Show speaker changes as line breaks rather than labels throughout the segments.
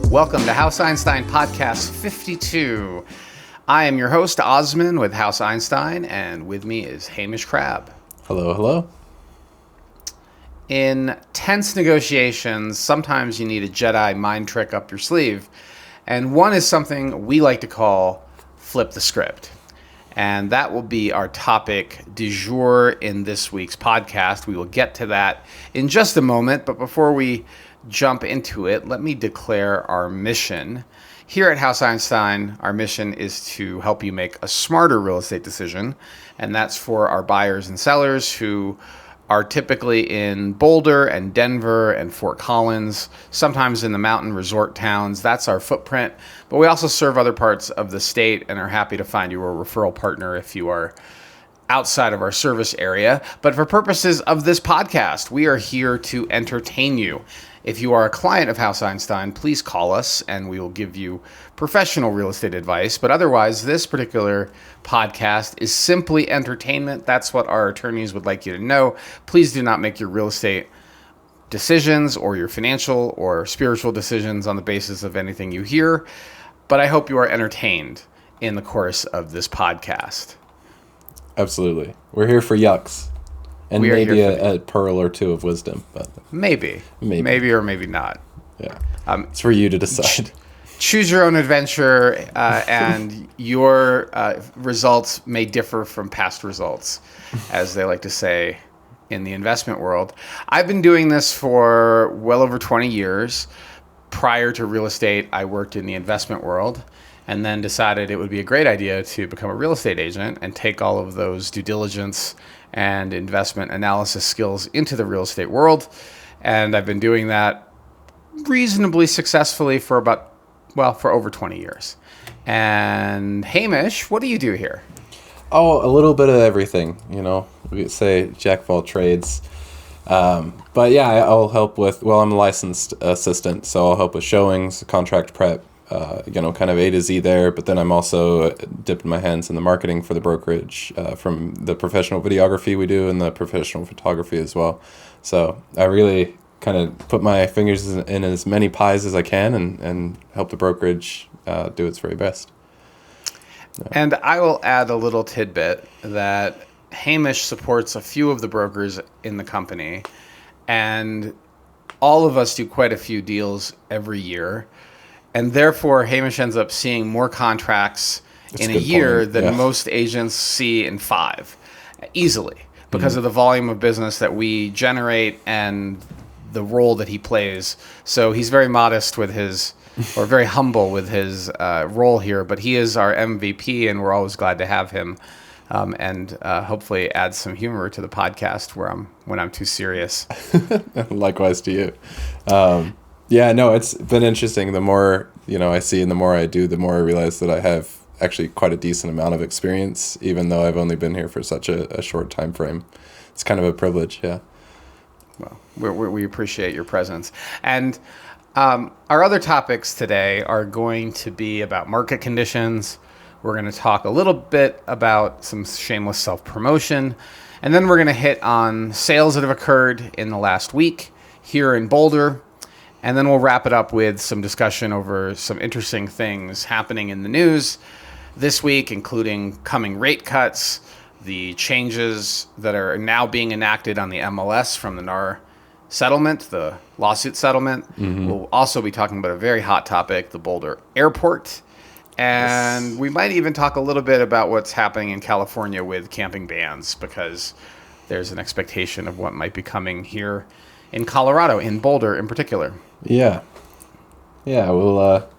Welcome to House Einstein Podcast 52. I am your host, Osman, with House Einstein, and with me is Hamish Crabb.
Hello, hello.
In tense negotiations, sometimes you need a Jedi mind trick up your sleeve, and one is something we like to call flip the script. And that will be our topic du jour in this week's podcast. We will get to that in just a moment, but before we jump into it, let me declare our mission. Here at House Einstein, our mission is to help you make a smarter real estate decision, and that's for our buyers and sellers who are typically in Boulder and Denver and Fort Collins, sometimes in the mountain resort towns. That's our footprint. But we also serve other parts of the state and are happy to find you a referral partner if you are outside of our service area. But for purposes of this podcast, we are here to entertain you. If you are a client of House Einstein, please call us and we will give you professional real estate advice. But otherwise, this particular podcast is simply entertainment. That's what our attorneys would like you to know. Please do not make your real estate decisions or your financial or spiritual decisions on the basis of anything you hear. But I hope you are entertained in the course of this podcast.
Absolutely. We're here for yucks. And maybe a pearl or two of wisdom. But
Maybe or maybe not.
Yeah. It's for you to decide.
Choose your own adventure, and your results may differ from past results, as they like to say in the investment world. I've been doing this for well over 20 years. Prior to real estate, I worked in the investment world, and then decided it would be a great idea to become a real estate agent and take all of those due diligence and investment analysis skills into the real estate world. And I've been doing that reasonably successfully for over 20 years. And Hamish, what do you do here?
Oh, a little bit of everything, you know. We could say jack of all trades. But yeah, I'll help with, I'm a licensed assistant, so I'll help with showings, contract prep, kind of A to Z there. But then I'm also dipping my hands in the marketing for the brokerage, from the professional videography we do and the professional photography as well. So I really kind of put my fingers in as many pies as I can and help the brokerage do its very best. Yeah.
And I will add a little tidbit that Hamish supports a few of the brokers in the company, and all of us do quite a few deals every year. And therefore, Hamish ends up seeing more contracts in a year than most agents see in 5, easily, because of the volume of business that we generate and the role that he plays. So he's very modest with his, or very humble with his role here, but he is our MVP, and we're always glad to have him, and hopefully add some humor to the podcast when I'm too serious.
Likewise to you. Yeah, no, it's been interesting. The more, I see and the more I do, the more I realize that I have actually quite a decent amount of experience, even though I've only been here for such a short time frame. It's kind of a privilege, yeah.
Well, we appreciate your presence. And our other topics today are going to be about market conditions. We're going to talk a little bit about some shameless self-promotion. And then we're going to hit on sales that have occurred in the last week here in Boulder. And then we'll wrap it up with some discussion over some interesting things happening in the news this week, including coming rate cuts, the changes that are now being enacted on the MLS from the NAR settlement, the lawsuit settlement. Mm-hmm. We'll also be talking about a very hot topic, the Boulder airport. And we might even talk a little bit about what's happening in California with camping bans, because there's an expectation of what might be coming here in Colorado, in Boulder in particular.
Yeah. Well,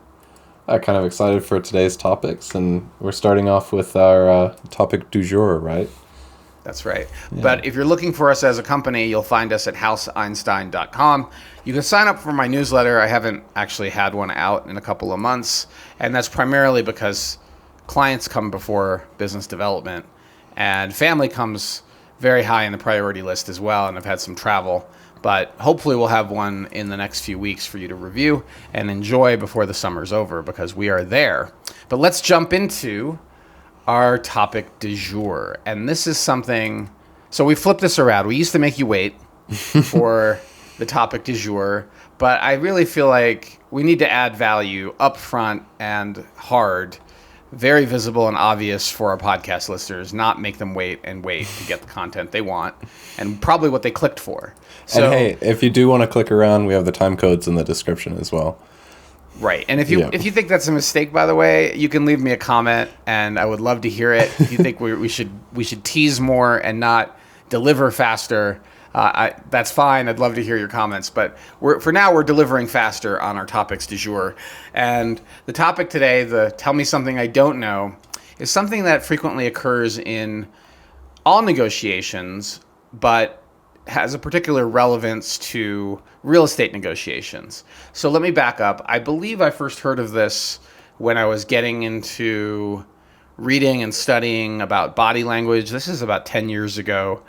I'm kind of excited for today's topics, and we're starting off with our topic du jour, right?
That's right. Yeah. But if you're looking for us as a company, you'll find us at houseeinstein.com. You can sign up for my newsletter. I haven't actually had one out in a couple of months, and that's primarily because clients come before business development, and family comes very high in the priority list as well, and I've had some travel. But hopefully we'll have one in the next few weeks for you to review and enjoy before the summer's over, because we are there. But let's jump into our topic du jour. And this is something, so we flipped this around. We used to make you wait for the topic du jour, but I really feel like we need to add value up front and hard, very visible and obvious for our podcast listeners, not make them wait to get the content they want and probably what they clicked for. So,
and hey, if you do want to click around, we have the time codes in the description as well.
Right. And if you think that's a mistake, by the way, you can leave me a comment and I would love to hear it. If you think we should tease more and not deliver faster, that's fine. I'd love to hear your comments. But for now, we're delivering faster on our topics du jour. And the topic today, the Tell Me Something I Don't Know, is something that frequently occurs in all negotiations, but has a particular relevance to real estate negotiations. So let me back up. I believe I first heard of this when I was getting into reading and studying about body language. This is about 10 years ago.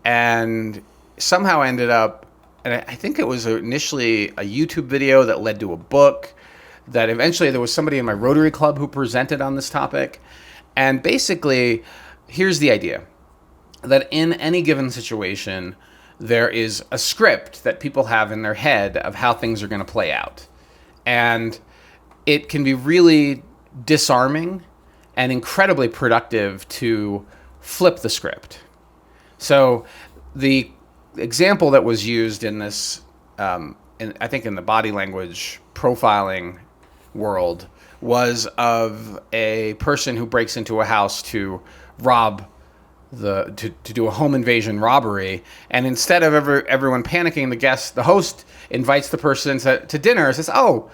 And somehow ended up, and I think it was initially a YouTube video that led to a book, that eventually there was somebody in my Rotary Club who presented on this topic. And basically, here's the idea, that in any given situation, there is a script that people have in their head of how things are going to play out. And it can be really disarming and incredibly productive to flip the script. So the example that was used in this, I think in the body language profiling world, was of a person who breaks into a house to rob to do a home invasion robbery, and instead of everyone panicking, the host invites the person to dinner and says, "Oh,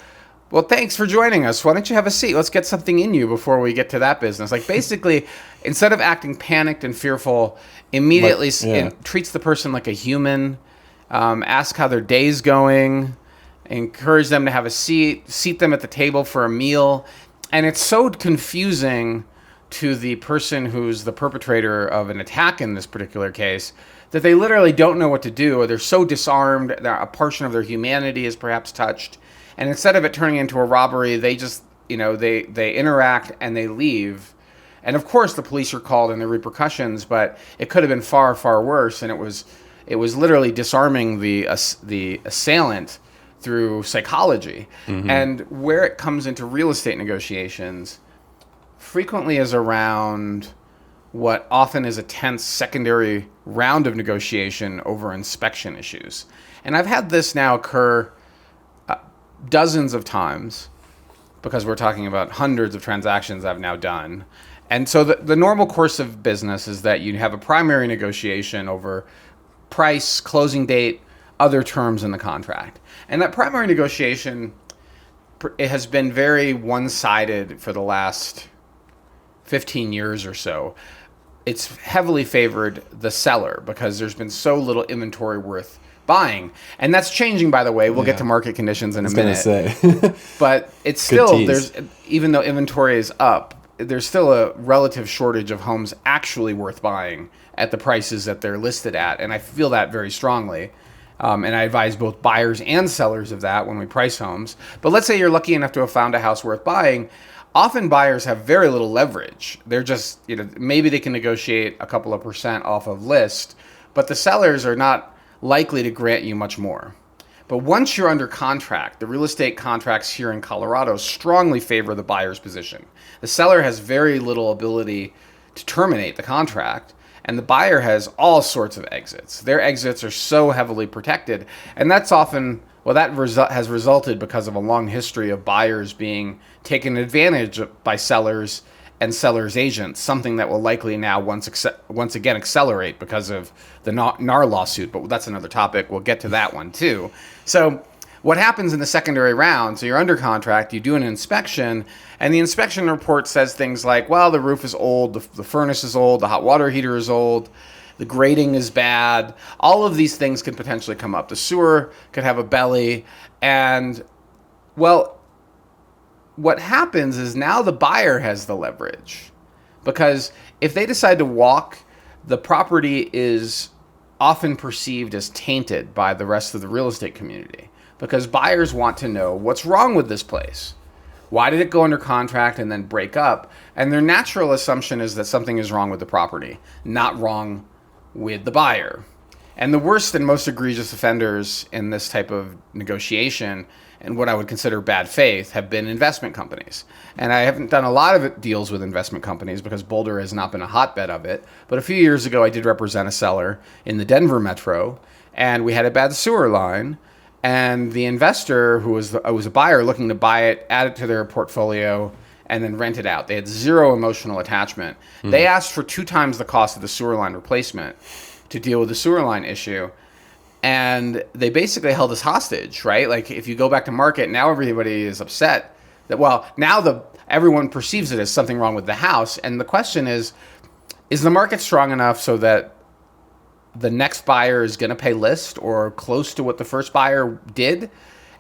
well, thanks for joining us. Why don't you have a seat? Let's get something in you before we get to that business." Like, basically, instead of acting panicked and fearful, immediately treats the person like a human, ask how their day's going, encourage them to have a seat them at the table for a meal. And it's so confusing to the person who's the perpetrator of an attack in this particular case, that they literally don't know what to do, or they're so disarmed that a portion of their humanity is perhaps touched. And instead of it turning into a robbery, they just, they interact and they leave. And of course the police are called and the repercussions, but it could have been far, far worse. And it was literally disarming the assailant through psychology. Mm-hmm. And where it comes into real estate negotiations frequently is around what often is a tense secondary round of negotiation over inspection issues. And I've had this now occur dozens of times, because we're talking about hundreds of transactions I've now done. And so the normal course of business is that you have a primary negotiation over price, closing date, other terms in the contract. And that primary negotiation, it has been very one-sided for the last 15 years or so. It's heavily favored the seller because there's been so little inventory worth buying. And that's changing, by the way. We'll get to market conditions in a minute.
Say.
But it's still, even though inventory is up, there's still a relative shortage of homes actually worth buying at the prices that they're listed at. And I feel that very strongly. And I advise both buyers and sellers of that when we price homes. But let's say you're lucky enough to have found a house worth buying. Often buyers have very little leverage. They're just, maybe they can negotiate a couple of % off of list, but the sellers are not likely to grant you much more. But once you're under contract, the real estate contracts here in Colorado strongly favor the buyer's position. The seller has very little ability to terminate the contract, and the buyer has all sorts of exits. Their exits are so heavily protected, and that's often, has resulted because of a long history of buyers being taken advantage of by sellers and sellers' agents, something that will likely now once again accelerate because of the NAR lawsuit, but that's another topic. We'll get to that one too. So what happens in the secondary round, so you're under contract, you do an inspection, and the inspection report says things like, well, the roof is old, the furnace is old, the hot water heater is old, the grading is bad. All of these things can potentially come up. The sewer could have a belly. And, well, what happens is now the buyer has the leverage. Because if they decide to walk, the property is often perceived as tainted by the rest of the real estate community. Because buyers want to know what's wrong with this place. Why did it go under contract and then break up? And their natural assumption is that something is wrong with the property, not wrong with the buyer. And the worst and most egregious offenders in this type of negotiation and what I would consider bad faith have been investment companies. And I haven't done a lot of deals with investment companies because Boulder has not been a hotbed of it. But a few years ago, I did represent a seller in the Denver metro, and we had a bad sewer line. And the investor, who was a buyer looking to buy it, add it to their portfolio, and then rent it out. They had zero emotional attachment. They asked for 2 times the cost of the sewer line replacement to deal with the sewer line issue. And they basically held us hostage, right? Like, if you go back to market, now everybody is upset that, well, now everyone perceives it as something wrong with the house. And the question is the market strong enough so that the next buyer is going to pay list or close to what the first buyer did?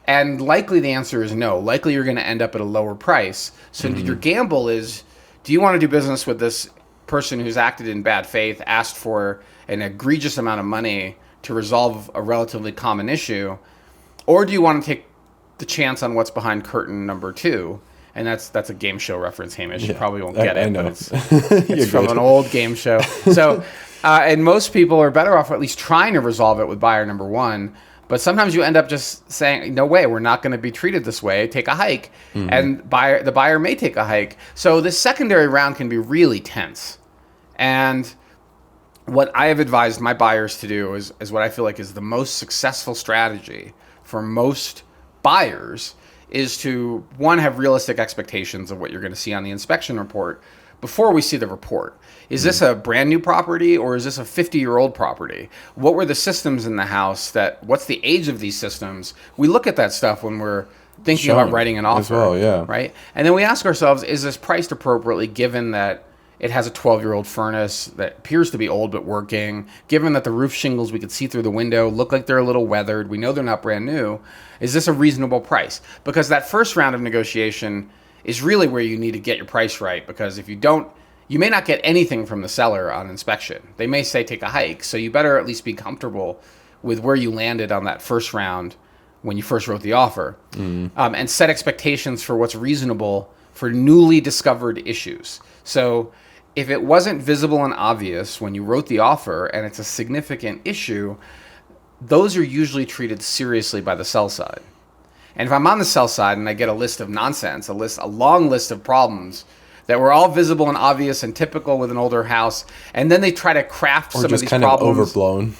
And likely the answer is no. Likely you're going to end up at a lower price. So your gamble is, do you want to do business with this person who's acted in bad faith, asked for an egregious amount of money to resolve a relatively common issue, or do you want to take the chance on what's behind curtain number 2? And that's a game show reference, Hamish. You probably won't get it,
know.
But it's from an old game show. So, and most people are better off at least trying to resolve it with buyer number 1. But sometimes you end up just saying, no way, we're not going to be treated this way. Take a hike. And the buyer may take a hike. So this secondary round can be really tense. And what I have advised my buyers to do is what I feel like is the most successful strategy for most buyers is to, one, have realistic expectations of what you're going to see on the inspection report before we see the report. Is this a brand new property or is this a 50-year-old property? What were the systems in the house? What's the age of these systems? We look at that stuff when we're thinking about writing an offer.
As well, yeah.
Right? And then we ask ourselves, is this priced appropriately given that it has a 12-year-old furnace that appears to be old but working, given that the roof shingles we could see through the window look like they're a little weathered, we know they're not brand new, is this a reasonable price? Because that first round of negotiation is really where you need to get your price right, because if you don't, you may not get anything from the seller on inspection. They may say take a hike, so you better at least be comfortable with where you landed on that first round when you first wrote the offer, and set expectations for what's reasonable for newly discovered issues. So if it wasn't visible and obvious when you wrote the offer and it's a significant issue, those are usually treated seriously by the sell side. And if I'm on the sell side and I get a list of nonsense, a long list of problems that were all visible and obvious and typical with an older house, and then they try to craft some of these problems. Or just kind of overblown.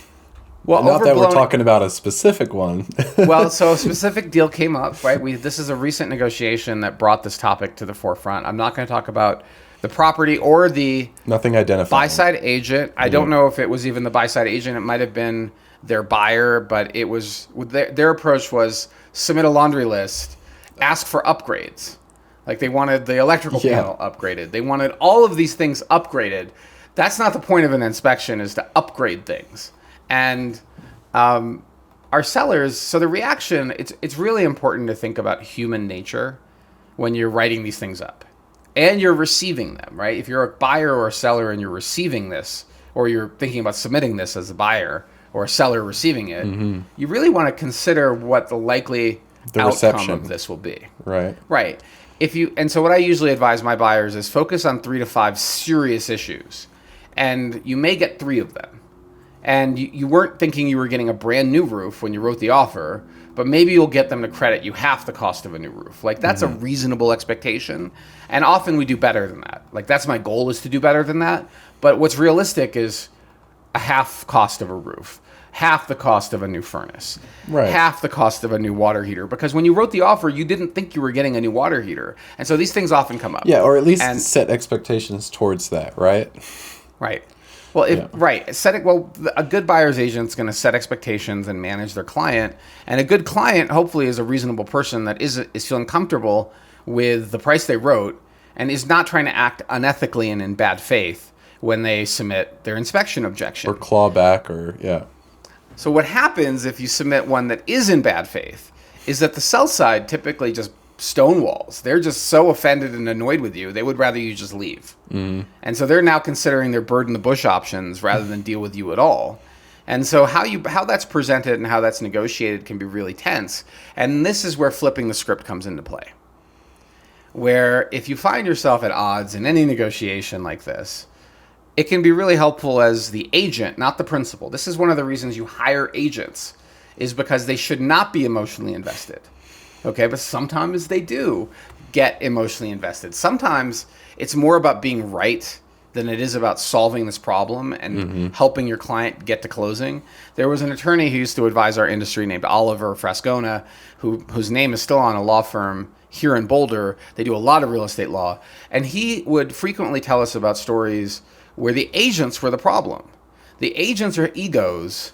Well, not that we're talking about a specific one.
Well, so a specific deal came up, right? This is a recent negotiation that brought this topic to the forefront. I'm not going to talk about the property or the
nothing identified
buy-side agent. I don't know if it was even the buy-side agent. It might have been their buyer, but it was their approach was submit a laundry list, ask for upgrades. Like they wanted the electrical panel upgraded. They wanted all of these things upgraded. That's not the point of an inspection, is to upgrade things. And our sellers, so the reaction, it's really important to think about human nature when you're writing these things up. And you're receiving them, right? If you're a buyer or a seller and you're receiving this, or you're thinking about submitting this as a buyer or a seller receiving it, you really want to consider what the likely outcome of this will be.
Right.
Right. So what I usually advise my buyers is focus on 3 to 5 serious issues. And you may get 3 of them. And you weren't thinking you were getting a brand new roof when you wrote the offer, but maybe you'll get them to credit you half the cost of a new roof. Like, that's a reasonable expectation. And often we do better than that. Like, that's my goal, is to do better than that. But what's realistic is a half cost of a roof, half the cost of a new furnace, half the cost of a new water heater. Because when you wrote the offer, you didn't think you were getting a new water heater. And so these things often come up.
Yeah, or at least set expectations towards that, right?
Right. Well, a good buyer's agent's going to set expectations and manage their client, and a good client hopefully is a reasonable person that is feeling comfortable with the price they wrote and is not trying to act unethically and in bad faith when they submit their inspection objection.
Or claw back,
So what happens if you submit one that is in bad faith is that the sell side typically just stonewalls. They're just so offended and annoyed with you, they would rather you just leave. And so they're now considering their bird in the bush options rather than deal with you at all. And so how that's presented and how that's negotiated can be really tense. And this is where flipping the script comes into play. Where if you find yourself at odds in any negotiation like this, it can be really helpful as the agent, not the principal. This is one of the reasons you hire agents, is because they should not be emotionally invested. Okay, but sometimes they do get emotionally invested. Sometimes it's more about being right than it is about solving this problem and helping your client get to closing. There was an attorney who used to advise our industry named Oliver Frascona, whose name is still on a law firm here in Boulder. They do a lot of real estate law. And he would frequently tell us about stories where the agents were the problem. The agents or egos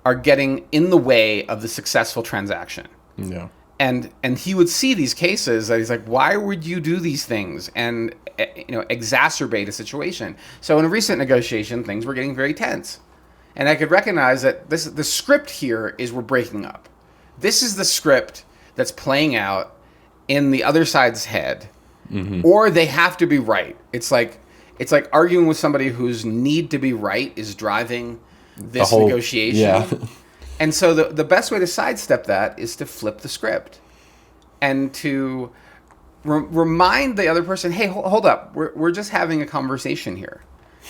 are getting in the way of the successful transaction.
Yeah.
And he would see these cases that he's like, why would you do these things and exacerbate a situation? So in a recent negotiation, things were getting very tense. And I could recognize that the script here is we're breaking up. This is the script that's playing out in the other side's head, or they have to be right. It's like arguing with somebody whose need to be right is driving this negotiation.
Yeah.
And so the best way to sidestep that is to flip the script and to remind the other person, hey, hold up, we're just having a conversation here.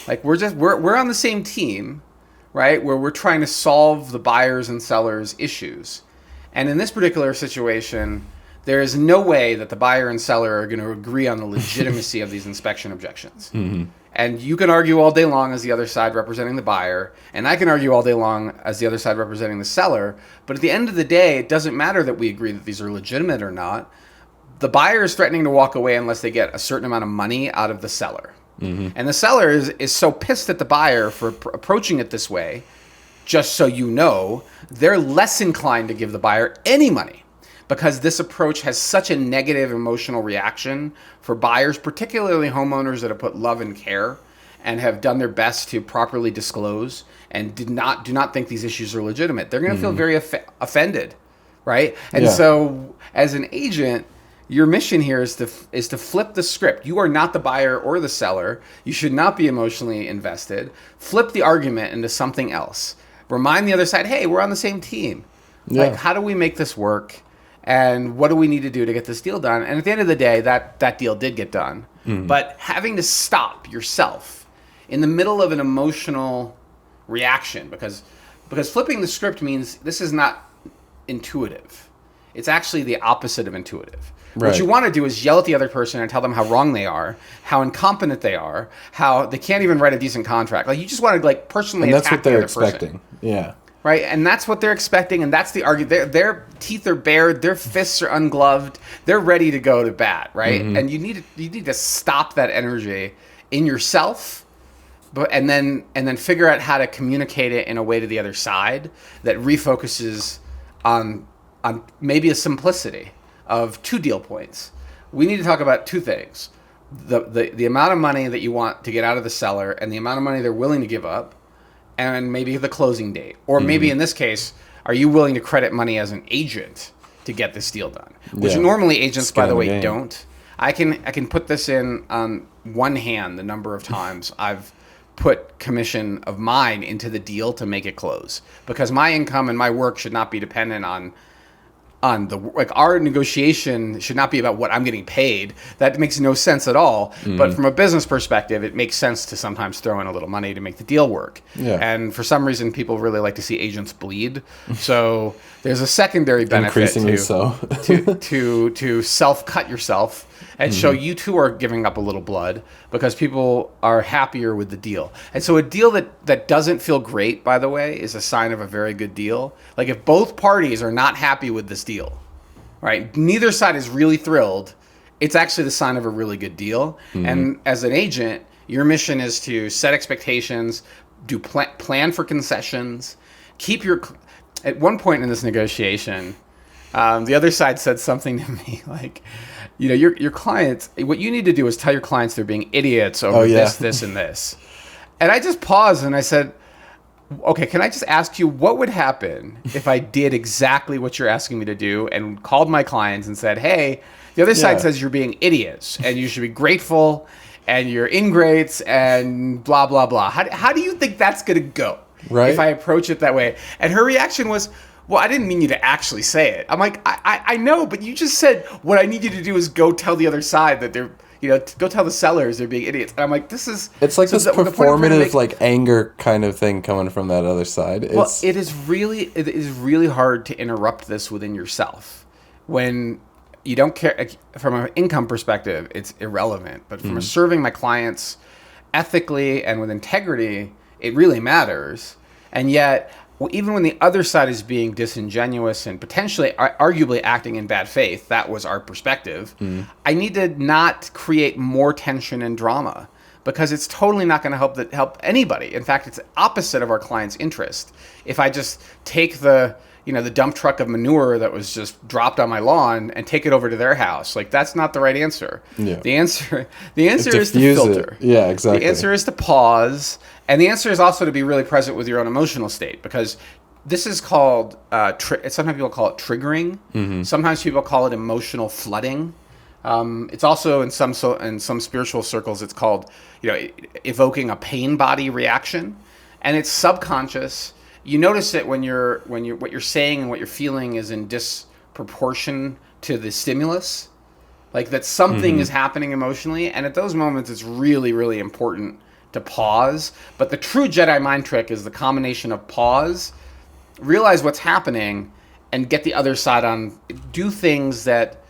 Like we're on the same team, right? Where we're trying to solve the buyers and sellers issues. And in this particular situation, there is no way that the buyer and seller are going to agree on the legitimacy of these inspection objections. And you can argue all day long as the other side representing the buyer, and I can argue all day long as the other side representing the seller. But at the end of the day, it doesn't matter that we agree that these are legitimate or not. The buyer is threatening to walk away unless they get a certain amount of money out of the seller. And the seller is so pissed at the buyer for approaching it this way, just so you know, they're less inclined to give the buyer any money, because this approach has such a negative emotional reaction for buyers, particularly homeowners that have put love and care and have done their best to properly disclose and do not think these issues are legitimate. They're going to feel very offended, right? And so as an agent, your mission here is to flip the script. You are not the buyer or the seller. You should not be emotionally invested. Flip the argument into something else. Remind the other side, hey, we're on the same team. Like, how do we make this work? And what do we need to do to get this deal done? And at the end of the day, that deal did get done. But having to stop yourself in the middle of an emotional reaction, because flipping the script means this is not intuitive. It's actually the opposite of intuitive. Right. What you want to do is yell at the other person and tell them how wrong they are, how incompetent they are, how they can't even write a decent contract. Like, you just want to personally attack the other person.
That's what they're expecting. Yeah.
Right, and that's what they're expecting, and that's the argument. Their teeth are bared, their fists are ungloved, they're ready to go to bat, right? And you need to stop that energy in yourself, and then figure out how to communicate it in a way to the other side that refocuses on maybe a simplicity of 2 deal points. We need to talk about 2 things: the amount of money that you want to get out of the seller, and the amount of money they're willing to give up. And maybe the closing date. Or maybe in this case, are you willing to credit money as an agent to get this deal done? Which normally agents, by the way, don't. I can put this in on one hand the number of times I've put commission of mine into the deal to make it close. Because my income and my work should not be dependent on our negotiation should not be about what I'm getting paid. That makes no sense at all. But from a business perspective, it makes sense to sometimes throw in a little money to make the deal work. Yeah. And for some reason, people really like to see agents bleed. So there's a secondary benefit to self-cut yourself and show you too are giving up a little blood, because people are happier with the deal. And so a deal that doesn't feel great, by the way, is a sign of a very good deal. Like, if both parties are not happy with this deal, right? Neither side is really thrilled. It's actually the sign of a really good deal. And as an agent, your mission is to set expectations, plan for concessions, at one point in this negotiation, the other side said something to me like, your clients, what you need to do is tell your clients they're being idiots over this, and this. And I just paused and I said, okay, can I just ask you, what would happen if I did exactly what you're asking me to do and called my clients and said, hey, the other side says you're being idiots and you should be grateful and you're ingrates and blah, blah, blah. How do you think that's going to go if I approach it that way? And her reaction was, well, I didn't mean you to actually say it. I'm like, I know, but you just said what I need you to do is go tell the other side that they're, go tell the sellers they're being idiots. And I'm like, this is...
It's like
so
this
the point I'm trying to
performative,
make-
like, anger kind of thing coming from that other side.
Well, it is really hard to interrupt this within yourself. When you don't care, from an income perspective, it's irrelevant. But from serving my clients ethically and with integrity, it really matters. And yet, even when the other side is being disingenuous and potentially, arguably acting in bad faith, that was our perspective, I need to not create more tension and drama, because it's totally not going to help anybody. In fact, it's opposite of our client's interest. If I just take the dump truck of manure that was just dropped on my lawn and take it over to their house, like, that's not the right answer.
Yeah.
The answer is to filter.
Yeah, exactly.
The answer is to pause, and the answer is also to be really present with your own emotional state, because this is called sometimes people call it triggering. Sometimes people call it emotional flooding. It's also in some spiritual circles, it's called evoking a pain body reaction, and it's subconscious. You notice it when what you're saying and what you're feeling is in disproportion to the stimulus, like that something is happening emotionally, and at those moments it's really, really important to pause. But the true Jedi mind trick is the combination of pause, realize what's happening, and get the other side on, do things that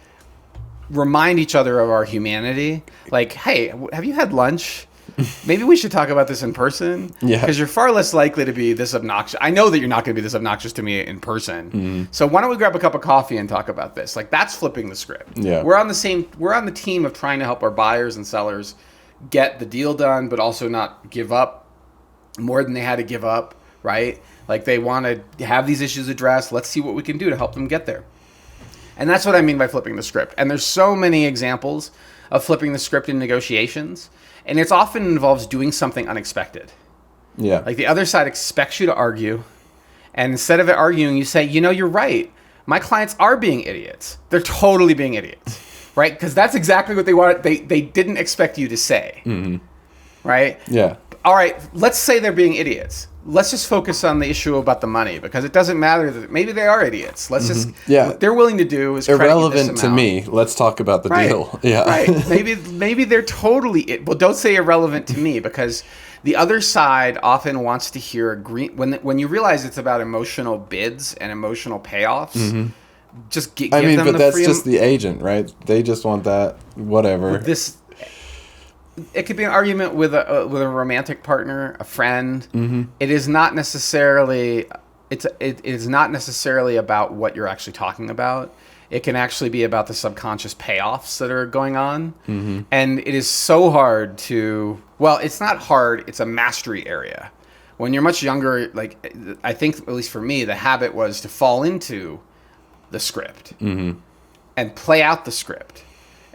remind each other of our humanity. Like, hey, have you had lunch? Maybe we should talk about this in person.
Yeah.
Because you're far less likely to be this obnoxious. I know that you're not going to be this obnoxious to me in person. So why don't we grab a cup of coffee and talk about this? Like, that's flipping the script.
Yeah.
We're on the team of trying to help our buyers and sellers get the deal done, but also not give up more than they had to give up, right? Like, they want to have these issues addressed. Let's see what we can do to help them get there. And that's what I mean by flipping the script. And there's so many examples of flipping the script in negotiations. And it's often involves doing something unexpected.
Yeah.
Like, the other side expects you to argue. And instead of arguing, you say, you're right. My clients are being idiots. They're totally being idiots. Right? Because that's exactly what they wanted. They didn't expect you to say. Right?
Yeah.
All right, let's say they're being idiots. Let's just focus on the issue about the money, because it doesn't matter that maybe they are idiots. Let's just, what they're willing to do is
irrelevant to me. Let's talk about the deal. Yeah.
Right. Maybe they're totally, well, don't say irrelevant to me, because the other side often wants to hear when you realize it's about emotional bids and emotional payoffs. Just give them
but
the
that's
freedom.
just the agent, right? They just want that, whatever.
It could be an argument with a romantic partner, a friend. It is not necessarily it is not necessarily about what you're actually talking about. It can actually be about the subconscious payoffs that are going on. And it is so hard to, well, it's not hard, it's a mastery area. When you're much younger, like, I think, at least for me, the habit was to fall into the script and play out the script.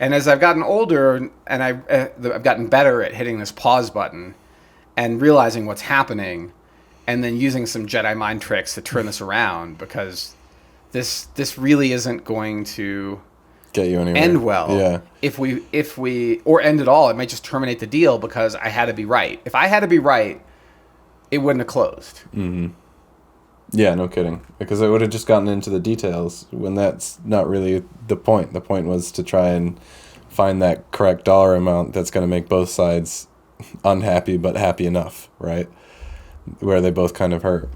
And as I've gotten older, and I've gotten better at hitting this pause button and realizing what's happening, and then using some Jedi mind tricks to turn this around, because this really isn't going to
get you anywhere.
End well.
Yeah.
If we or end at all, it might just terminate the deal because I had to be right. If I had to be right, it wouldn't have closed.
Yeah, no kidding. Because I would have just gotten into the details when that's not really the point. The point was to try and find that correct dollar amount that's going to make both sides unhappy but happy enough, right? Where they both kind of hurt.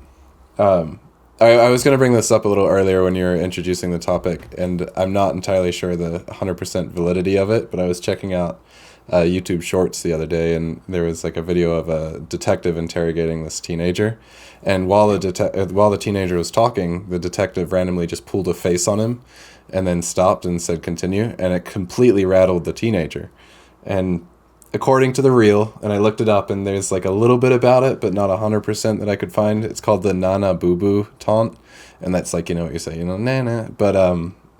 I was going to bring this up a little earlier when you were introducing the topic, and I'm not entirely sure the 100% validity of it, but I was checking out YouTube Shorts the other day, and there was like a video of a detective interrogating this teenager, and while the teenager was talking, the detective randomly just pulled a face on him and then stopped and said continue, and it completely rattled the teenager. And according to the reel, and I looked it up, and there's like a little bit about it, but not 100% that I could find. It's called the Nana Boo Boo taunt, and that's like, you know what you say, you know, Nana. But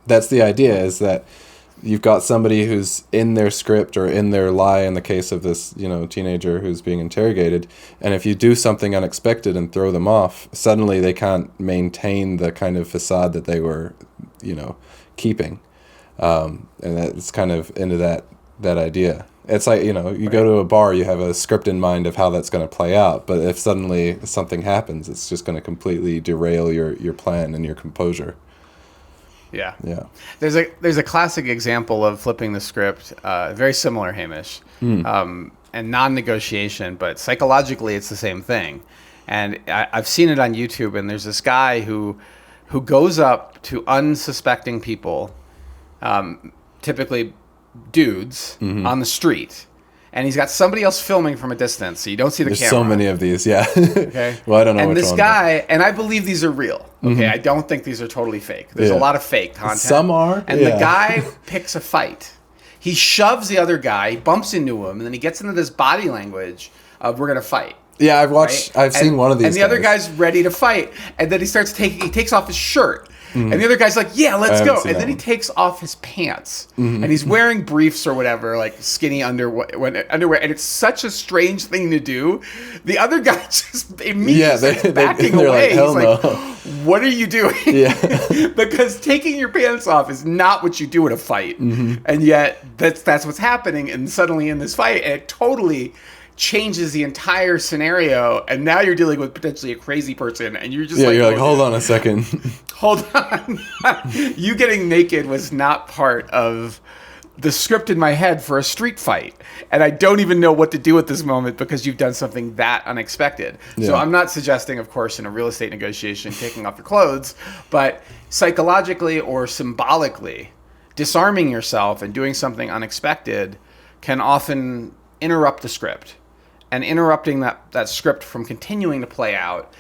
that's the idea, is that you've got somebody who's in their script or in their lie, in the case of this, you know, teenager who's being interrogated, and if you do something unexpected and throw them off, suddenly they can't maintain the kind of facade that they were, you know, keeping. And it's kind of into that idea. It's like, you know, you go to a bar, you have a script in mind of how that's going to play out, but if suddenly something happens, it's just going to completely derail your plan and your composure.
Yeah.
Yeah.
There's a classic example of flipping the script, very similar, Hamish, and non-negotiation, but psychologically it's the same thing. And I've seen it on YouTube, and there's this guy who goes up to unsuspecting people, typically dudes, on the street. And he's got somebody else filming from a distance, so you don't see the
There's
camera.
so many of these, yeah.
Okay.
Well, I don't know
and
which
this
one,
guy, and I believe these are real. Okay, I don't think these are totally fake. There's a lot of fake content.
Some are,
And the guy picks a fight. He shoves the other guy, he bumps into him, and then he gets into this body language of "we're gonna fight."
Yeah, I've seen one of these.
And the other guy's ready to fight, and then he takes off his shirt. And the other guy's like, "Yeah, let's go." And then he takes off his pants, and he's wearing briefs or whatever, like skinny underwear. And it's such a strange thing to do. The other guy just immediately starts backing away.
Like, hell
he's like,
no.
"What are you doing?"
Yeah.
Because taking your pants off is not what you do in a fight, and yet that's what's happening. And suddenly in this fight, it totally changes the entire scenario, and now you're dealing with potentially a crazy person, and you're just
you're like, hold on a second.
Hold on. You getting naked was not part of the script in my head for a street fight, and I don't even know what to do at this moment because you've done something that unexpected. So I'm not suggesting, of course, in a real estate negotiation taking off your clothes, but psychologically or symbolically disarming yourself and doing something unexpected can often interrupt the script. And interrupting that script from continuing to play out,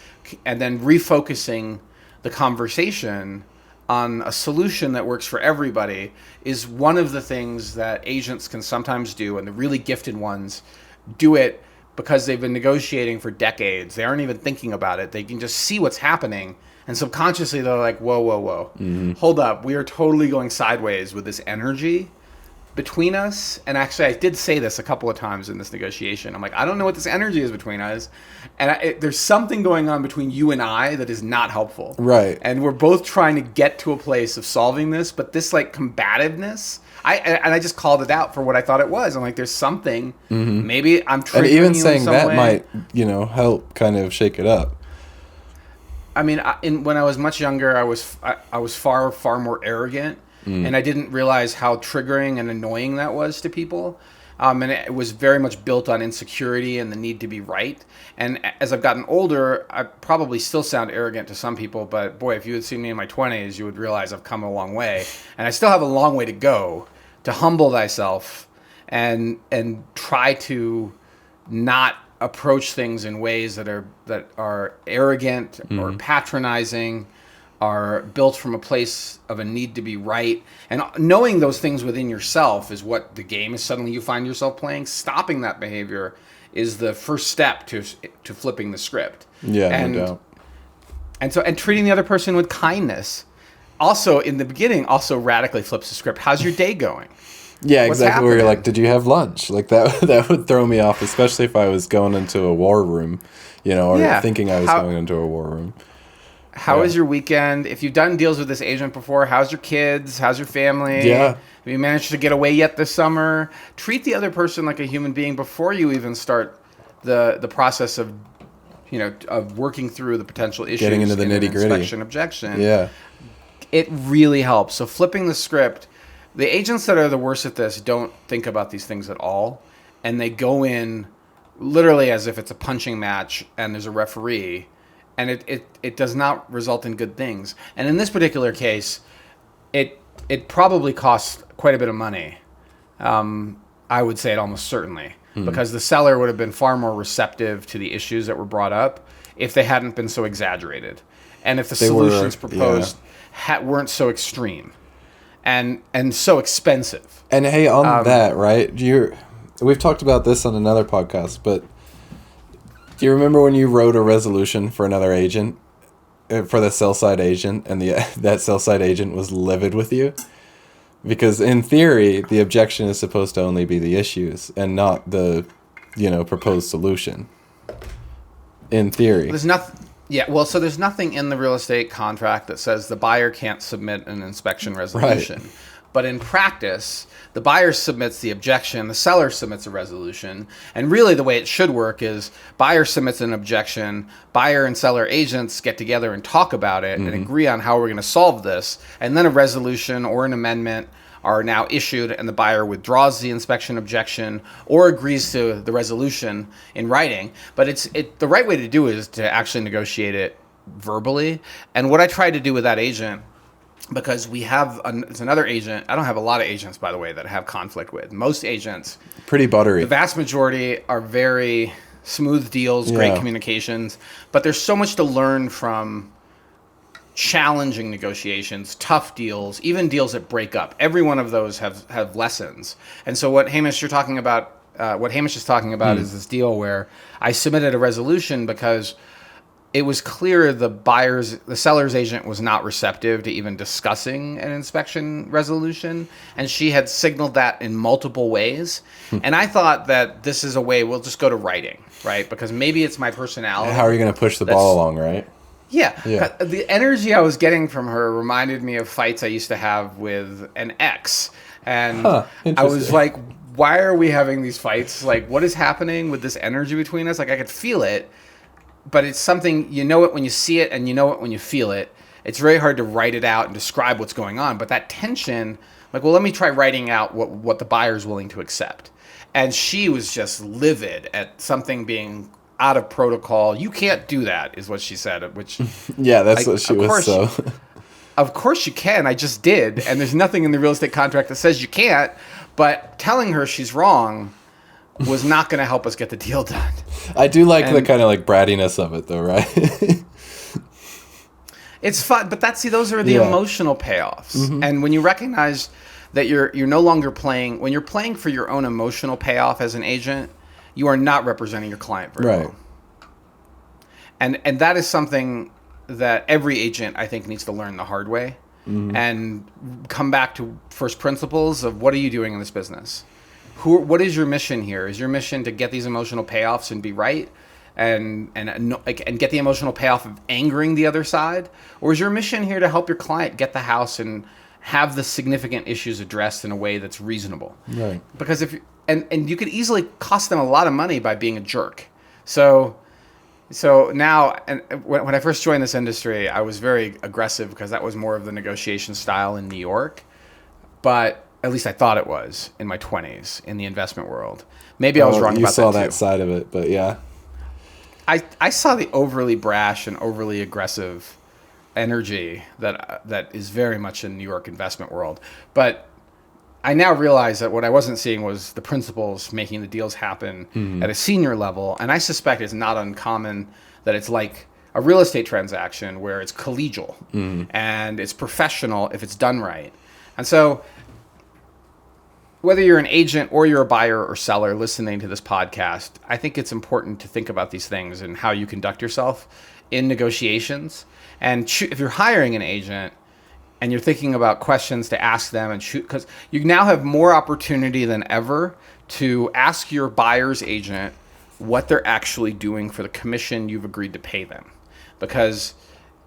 and then refocusing the conversation on a solution that works for everybody is one of the things that agents can sometimes do, and the really gifted ones do it because they've been negotiating for decades. They aren't even thinking about it. They can just see what's happening, and subconsciously they're like, whoa. Hold up, we are totally going sideways with this energy between us. And actually, I did say this a couple of times in this negotiation. I'm like, I don't know what this energy is between us, and there's something going on between you and I that is not helpful.
Right.
And we're both trying to get to a place of solving this, but this like combativeness, I just called it out for what I thought it was. I'm like, there's something. Maybe I'm triggering
And even
you
saying
in some
that
way.
might, help kind of shake it up.
I mean, when I was much younger, I was far more arrogant. And I didn't realize how triggering and annoying that was to people. And it was very much built on insecurity and the need to be right. And as I've gotten older, I probably still sound arrogant to some people, but boy, if you had seen me in my 20s, you would realize I've come a long way. And I still have a long way to go to humble thyself and try to not approach things in ways that are arrogant or patronizing, are built from a place of a need to be right. And knowing those things within yourself is what the game is suddenly you find yourself playing. Stopping that behavior is the first step to flipping the script.
Yeah, no doubt.
And treating the other person with kindness. Also, in the beginning, also radically flips the script. How's your day going?
Yeah,
What's
exactly. Where you're
happening?
like, did you have lunch? Like that would throw me off, especially if I was going into a war room, or thinking I was going into a war room.
How was your weekend? If you've done deals with this agent before, how's your kids? How's your family?
Yeah.
Have you managed to get away yet this summer? Treat the other person like a human being before you even start the process of working through the potential issues.
Getting into the
in an
nitty-gritty.
inspection objection.
Yeah.
It really helps. So flipping the script, the agents that are the worst at this don't think about these things at all, and they go in literally as if it's a punching match and there's a referee. And it does not result in good things. And in this particular case, it probably cost quite a bit of money. I would say it almost certainly. Because the seller would have been far more receptive to the issues that were brought up if they hadn't been so exaggerated. And if the solutions proposed weren't so extreme and so expensive.
And hey, on that, right? We've talked about this on another podcast, but do you remember when you wrote a resolution for another agent, for the sell-side agent, and that sell-side agent was livid with you? Because in theory, the objection is supposed to only be the issues and not the, proposed solution. In theory.
There's nothing. Yeah, well, so there's nothing in the real estate contract that says the buyer can't submit an inspection resolution.
Right.
But in practice, the buyer submits the objection, the seller submits a resolution. And really the way it should work is buyer submits an objection, buyer and seller agents get together and talk about it and agree on how we're going to solve this. And then a resolution or an amendment are now issued, and the buyer withdraws the inspection objection or agrees to the resolution in writing. But the right way to do it is to actually negotiate it verbally. And what I tried to do with that agent, because it's another agent. I don't have a lot of agents, by the way, that I have conflict with. Most agents,
pretty buttery.
The vast majority are very smooth deals, great communications. But there's so much to learn from challenging negotiations, tough deals, even deals that break up. Every one of those have lessons. And so what Hamish is talking about is this deal where I submitted a resolution because it was clear the seller's agent was not receptive to even discussing an inspection resolution, and she had signaled that in multiple ways. And I thought that this is a way we'll just go to writing, right? Because maybe it's my personality.
How are you going to push the ball along, right?
Yeah. The energy I was getting from her reminded me of fights I used to have with an ex. And I was like, why are we having these fights? Like, what is happening with this energy between us? Like, I could feel it, but it's something, you know it when you see it and you know it when you feel it. It's very hard to write it out and describe what's going on. But that tension, like, well, let me try writing out what the buyer's willing to accept. And she was just livid at something being out of protocol. You can't do that, is what she said. Which
that's what she was.
Of course you can. I just did, and there's nothing in the real estate contract that says you can't. But telling her she's wrong was not going to help us get the deal done.
I do like the kind of like brattiness of it, though, right?
It's fun, but those are the emotional payoffs. And when you recognize that you're no longer playing, when you're playing for your own emotional payoff as an agent, you are not representing your client very well. And that is something that every agent, I think, needs to learn the hard way and come back to first principles of what are you doing in this business? What is your mission here? Is your mission to get these emotional payoffs and be right and get the emotional payoff of angering the other side? Or is your mission here to help your client get the house and have the significant issues addressed in a way that's reasonable?
Right.
Because and you could easily cost them a lot of money by being a jerk. So now, and when I first joined this industry, I was very aggressive because that was more of the negotiation style in New York. But at least I thought it was in my 20s in the investment world. Maybe I was wrong about that too.
You saw that side of it, but yeah.
I saw the overly brash and overly aggressive energy that is very much in New York investment world. But I now realize that what I wasn't seeing was the principals making the deals happen at a senior level. And I suspect it's not uncommon that it's like a real estate transaction where it's collegial and it's professional if it's done right. And so whether you're an agent or you're a buyer or seller listening to this podcast, I think it's important to think about these things and how you conduct yourself in negotiations. And if you're hiring an agent and you're thinking about questions to ask them and shoot, because you now have more opportunity than ever to ask your buyer's agent what they're actually doing for the commission you've agreed to pay them. Because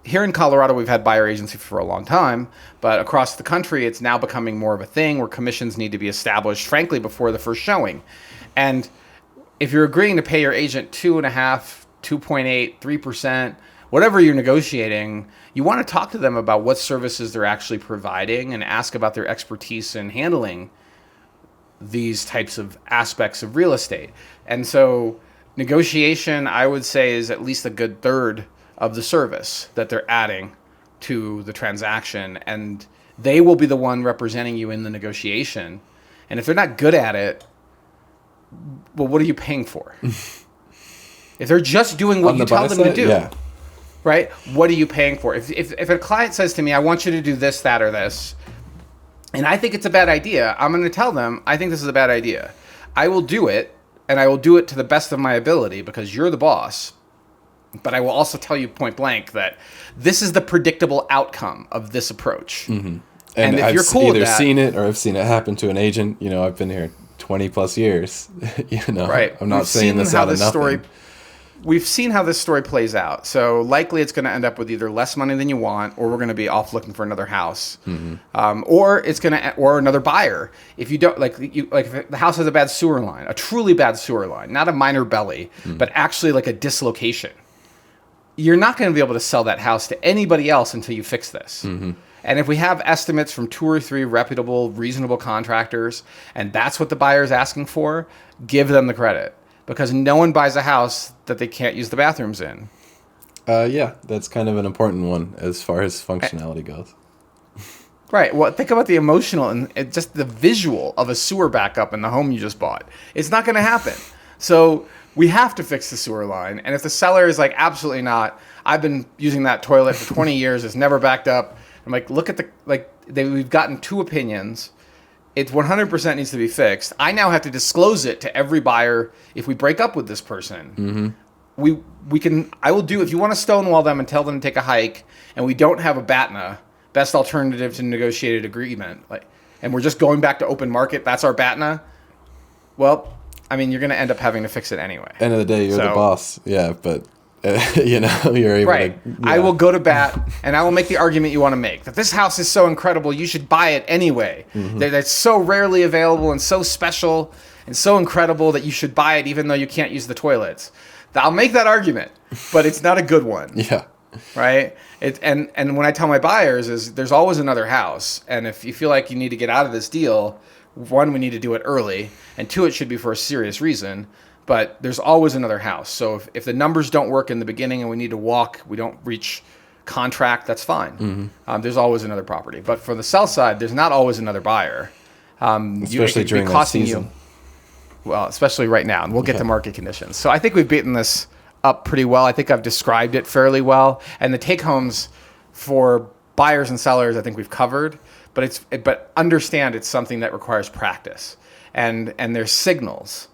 here in Colorado, we've had buyer agency for a long time, but across the country, it's now becoming more of a thing where commissions need to be established, frankly, before the first showing. And if you're agreeing to pay your agent 2.5%, 2.8%, 3%, whatever you're negotiating, you want to talk to them about what services they're actually providing and ask about their expertise in handling these types of aspects of real estate. And so negotiation, I would say, is at least a good third of the service that they're adding to the transaction. And they will be the one representing you in the negotiation. And if they're not good at it, well, what are you paying for? If they're just doing what you tell them to do, right? What are you paying for? If a client says to me, I want you to do this, that, or this, and I think it's a bad idea, I'm going to tell them, I think this is a bad idea. I will do it, and I will do it to the best of my ability because you're the boss. But I will also tell you point blank that this is the predictable outcome of this approach.
Mm-hmm.
And if
I've
you're cool with that,
either seen it or I've seen it happen to an agent. You know, I've been here 20 plus years. You know,
right?
I'm not saying this out of nothing.
we've seen how this story plays out. So likely it's going to end up with either less money than you want, or we're going to be off looking for another house, or it's going to, or another buyer. If you don't if the house has a bad sewer line, a truly bad sewer line, not a minor belly, but actually like a dislocation, you're not going to be able to sell that house to anybody else until you fix this. And if we have estimates from 2 or 3 reputable, reasonable contractors, and that's what the buyer is asking for, give them the credit. Because no one buys a house that they can't use the bathrooms in.
Yeah, that's kind of an important one as far as functionality goes.
Right. Well, think about the emotional and just the visual of a sewer backup in the home you just bought. It's not going to happen. So we have to fix the sewer line. And if the seller is like, absolutely not, I've been using that toilet for 20 years, it's never backed up. I'm like, look at we've gotten 2 opinions. It 100% needs to be fixed. I now have to disclose it to every buyer if we break up with this person. I will do, if you want to stonewall them and tell them to take a hike, and we don't have a BATNA, best alternative to negotiated agreement, and we're just going back to open market, that's our BATNA, well, I mean, you're going to end up having to fix it anyway.
End of the day, you're the boss. Yeah, but you're able to... Yeah.
I will go to bat, and I will make the argument you want to make. That this house is so incredible, you should buy it anyway. That it's so rarely available and so special and so incredible that you should buy it even though you can't use the toilets. I'll make that argument, but it's not a good one.
Yeah.
Right? And when I tell my buyers is there's always another house. And if you feel like you need to get out of this deal, 1, we need to do it early. And 2, it should be for a serious reason. But there's always another house. So if the numbers don't work in the beginning and we need to walk, we don't reach contract, that's fine. There's always another property. But for the sell side, there's not always another buyer.
Especially during that season.
Well, especially right now. And we'll get to market conditions. So I think we've beaten this up pretty well. I think I've described it fairly well. And the take-homes for buyers and sellers, I think we've covered. But understand it's something that requires practice. And there's signals.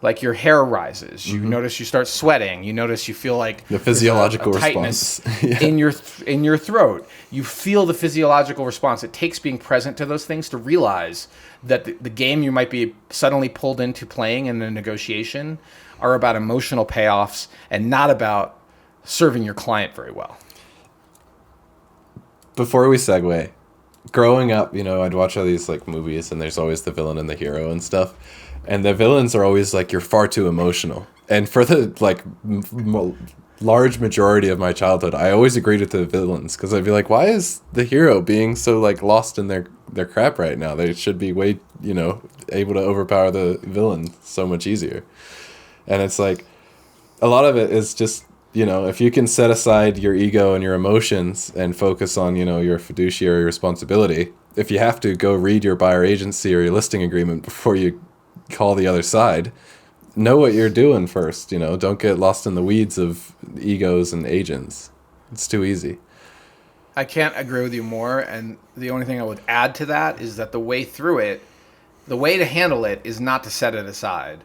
Like your hair rises, you notice you start sweating, you notice you feel like
the physiological
a tightness
response
in your throat. You feel the physiological response. It takes being present to those things to realize that the game you might be suddenly pulled into playing in a negotiation are about emotional payoffs and not about serving your client very well.
Before we segue, growing up, I'd watch all these like movies and there's always the villain and the hero and stuff. And the villains are always like, you're far too emotional. And for the large majority of my childhood, I always agreed with the villains because I'd be like, why is the hero being so like lost in their crap right now? They should be way, able to overpower the villain so much easier. And it's like, a lot of it is just, if you can set aside your ego and your emotions and focus on, your fiduciary responsibility, if you have to go read your buyer agency or your listing agreement before you call the other side, know what you're doing first. Don't get lost in the weeds of egos and agents. It's too easy.
I can't agree with you more. And the only thing I would add to that is that the way to handle it is not to set it aside.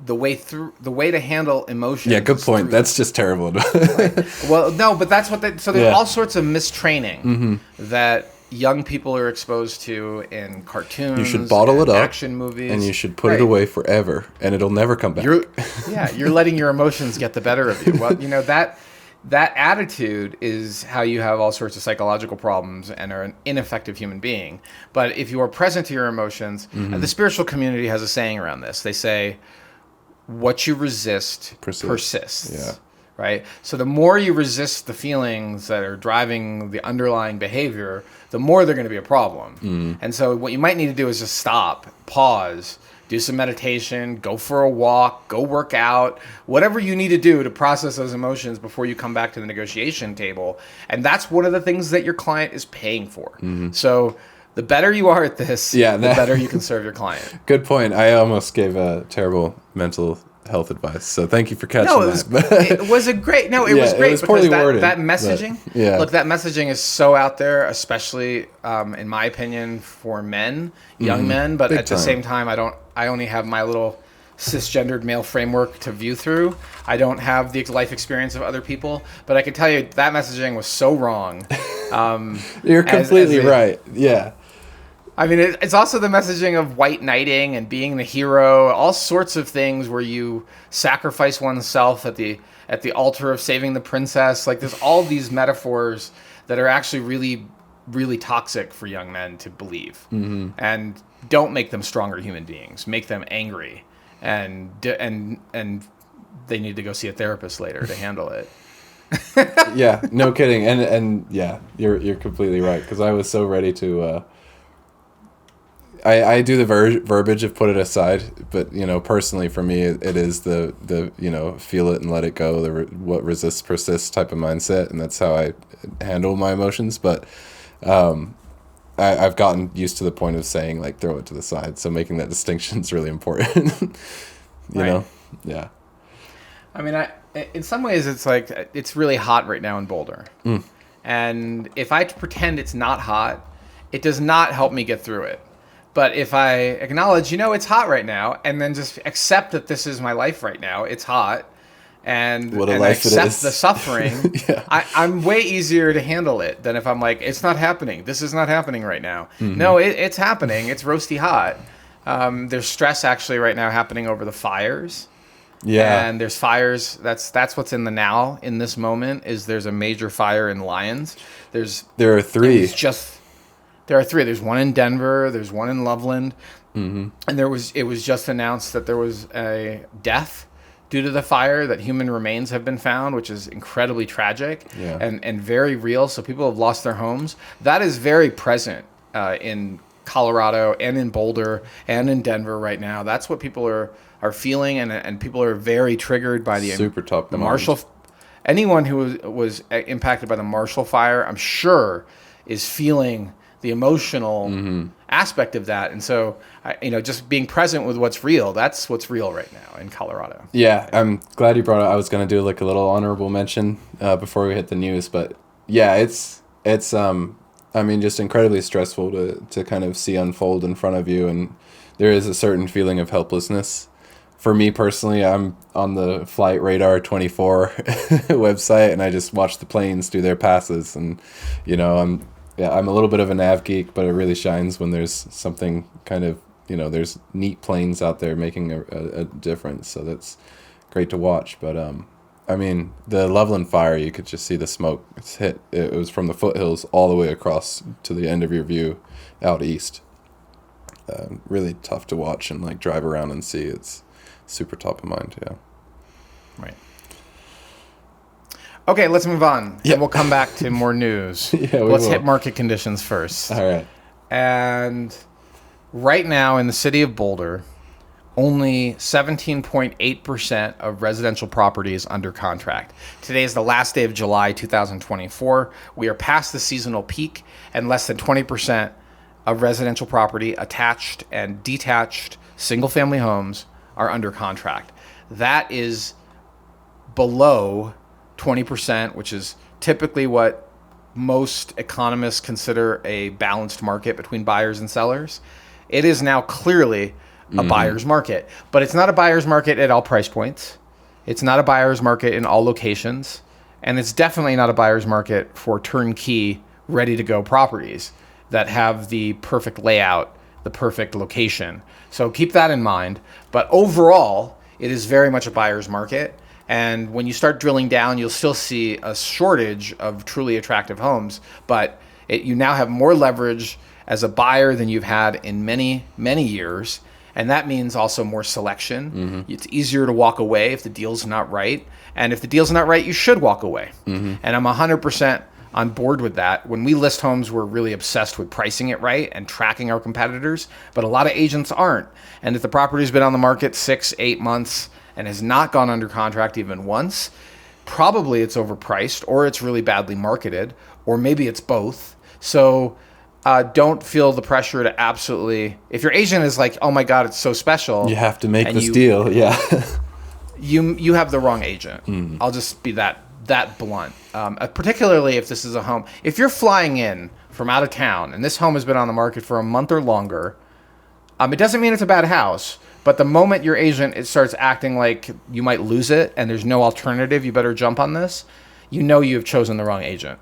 The way to handle emotions.
Yeah, good point. That's just terrible.
Right. Well, no, but that's what so there's all sorts of mistraining that young people are exposed to in cartoons. You should bottle it up, action movies,
and you should put it away forever, and it'll never come back.
You're letting your emotions get the better of you. Well, that attitude is how you have all sorts of psychological problems and are an ineffective human being. But if you are present to your emotions, the spiritual community has a saying around this. They say, "What you resist persists."
Yeah.
Right? So the more you resist the feelings that are driving the underlying behavior, the more they're going to be a problem. And so what you might need to do is just stop, pause, do some meditation, go for a walk, go work out, whatever you need to do to process those emotions before you come back to the negotiation table. And that's one of the things that your client is paying for. So the better you are at this, the better you can serve your client.
Good point. I almost gave a terrible mental health advice, so thank you for catching that.
It was a great. No, it was great. It was
poorly worded,
that messaging. Look, that messaging is so out there, especially in my opinion, for men, young men. But at the same time, I only have my little cisgendered male framework to view through. I don't have the life experience of other people, but I can tell you that messaging was so wrong.
You're completely right. Yeah.
I mean, it's also the messaging of white knighting and being the hero, all sorts of things where you sacrifice oneself at the altar of saving the princess. Like, there's all these metaphors that are actually really, really toxic for young men to believe. Mm-hmm. And don't make them stronger human beings. Make them angry, and they need to go see a therapist later to handle it.
Yeah, no kidding. And yeah, you're completely right, because I was so ready to. I do the verbiage of put it aside, but personally for me it is the feel it and let it go, what resists persists type of mindset, and that's how I handle my emotions. But I've gotten used to the point of saying like throw it to the side, so making that distinction is really important. you know, yeah.
I mean, in some ways it's like it's really hot right now in Boulder, and if I pretend it's not hot, it does not help me get through it. But if I acknowledge, it's hot right now, and then just accept that this is my life right now, it's hot, and accept the suffering, yeah. I'm way easier to handle it than if I'm like, it's not happening. This is not happening right now. Mm-hmm. No, it's happening. It's roasty hot. There's stress actually right now happening over the fires. Yeah. And there's fires. That's what's in the now in this moment is there's a major fire in Lyons. There
are 3.
There are 3. There's one in Denver. There's one in Loveland. Mm-hmm. And it was just announced that there was a death due to the fire, that human remains have been found, which is incredibly tragic and very real. So people have lost their homes. That is very present in Colorado and in Boulder and in Denver right now. That's what people are feeling, and people are very triggered by the Marshall. Anyone who was impacted by the Marshall fire, I'm sure, is feeling the emotional aspect of that. And so, just being present with what's real, that's what's real right now in Colorado.
Yeah, I'm glad you brought it. I was going to do like a little honorable mention before we hit the news, but yeah, it's just incredibly stressful to kind of see unfold in front of you. And there is a certain feeling of helplessness. For me personally, I'm on the Flight Radar 24 website, and I just watch the planes do their passes, and I'm a little bit of a nav geek, but it really shines when there's something kind of, there's neat planes out there making a difference. So that's great to watch. But, the Loveland fire, you could just see the smoke. It was from the foothills all the way across to the end of your view out east. Really tough to watch and like drive around and see. It's super top of mind. Yeah.
Right. Okay, let's move on. Yeah. And we'll come back to more news. Let's hit market conditions first.
All right.
And right now in the city of Boulder, only 17.8% of residential property is under contract. Today is the last day of July 2024. We are past the seasonal peak, and less than 20% of residential property, attached and detached single-family homes, are under contract. That is below 20%, which is typically what most economists consider a balanced market between buyers and sellers. It is now clearly a buyer's market, but it's not a buyer's market at all price points. It's not a buyer's market in all locations, and it's definitely not a buyer's market for turnkey, ready-to-go properties that have the perfect layout, the perfect location. So keep that in mind. But overall, it is very much a buyer's market. And when you start drilling down, you'll still see a shortage of truly attractive homes. But you now have more leverage as a buyer than you've had in many, many years. And that means also more selection. Mm-hmm. It's easier to walk away if the deal's not right. And if the deal's not right, you should walk away. Mm-hmm. And I'm 100% on board with that. When we list homes, we're really obsessed with pricing it right and tracking our competitors, but a lot of agents aren't. And if the property's been on the market 6-8 months and has not gone under contract even once, probably it's overpriced, or it's really badly marketed, or maybe it's both. So don't feel the pressure to absolutely, if your agent is like, oh my God, it's so special,
you have to make this deal. Yeah.
you have the wrong agent. I'll just be that blunt. Particularly if this is a home. If you're flying in from out of town and this home has been on the market for a month or longer, it doesn't mean it's a bad house, but the moment your agent starts acting like you might lose it and there's no alternative, you better jump on this, you have chosen the wrong agent.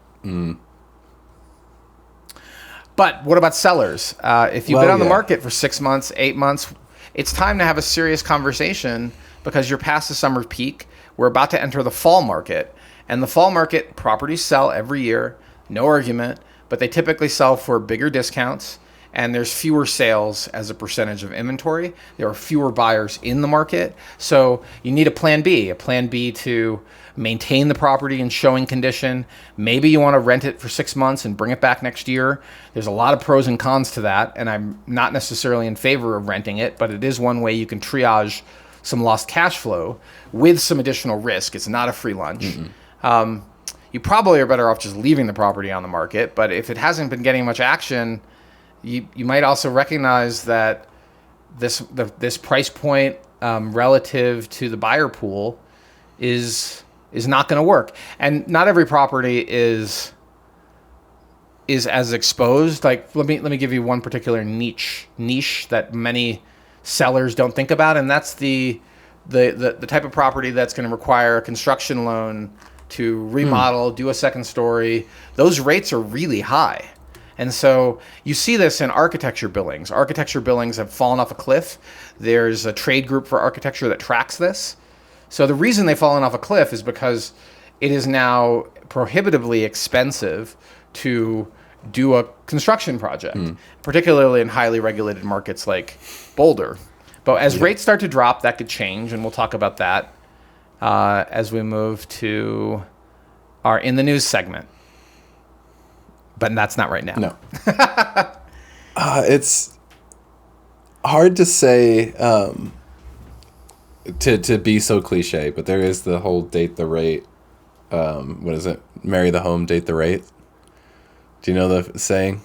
But what about sellers? If you've
Well,
been on the
yeah.
market for 6 months, 8 months, it's time to have a serious conversation because you're past the summer peak. We're about to enter the fall market. And the fall market, properties sell every year, no argument, but they typically sell for bigger discounts. And there's fewer sales as a percentage of inventory. There are fewer buyers in the market. So you need a plan B to maintain the property in showing condition. Maybe you want to rent it for 6 months and bring it back next year. There's a lot of pros and cons to that. And I'm not necessarily in favor of renting it, but it is one way you can triage some lost cash flow with some additional risk. It's not a free lunch. You probably are better off just leaving the property on the market. But if it hasn't been getting much action, you might also recognize that this price point relative to the buyer pool is not going to work, and not every property is as exposed. Like let me give you one particular niche that many sellers don't think about, and that's the type of property that's going to require a construction loan to remodel, do a second story. Those rates are really high. And so you see this in architecture billings. Architecture billings have fallen off a cliff. There's a trade group for architecture that tracks this. So the reason they've fallen off a cliff is because it is now prohibitively expensive to do a construction project, particularly in highly regulated markets like Boulder. But as rates start to drop, that could change, and we'll talk about that as we move to our In the News segment. But that's not right now.
No. It's hard to say to be so cliche, but there is the whole date the rate. What is it? Marry the home, date the rate. Do you know the saying?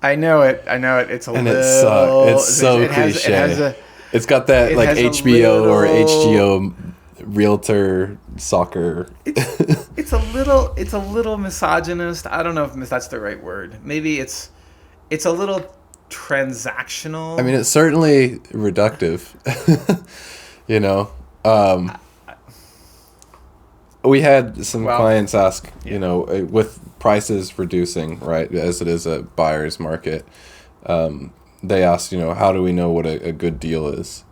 I know it. It's a
And
little...
it's so cliche. It's got that like HBO or HGO realtor soccer.
It's a little misogynist. I don't know if that's the right word. Maybe it's a little transactional.
I mean, it's certainly reductive. You know, we had some clients ask, you know, with prices reducing, right, as it is a buyer's market, they asked, you know, how do we know what a good deal is?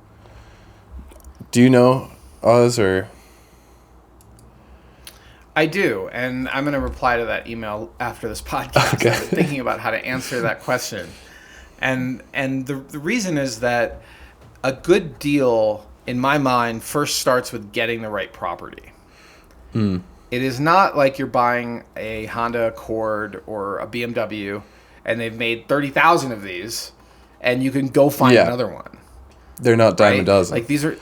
Do you know, Oz, or...
I do, and I'm going to reply to that email after this podcast.
Okay.
I've been thinking about how to answer that question. And the reason is that a good deal, in my mind, first starts with getting the right property. It is not like you're buying a Honda Accord or a BMW, and they've made 30,000 of these, and you can go find another one.
They're not dime a dozen.
Like these are...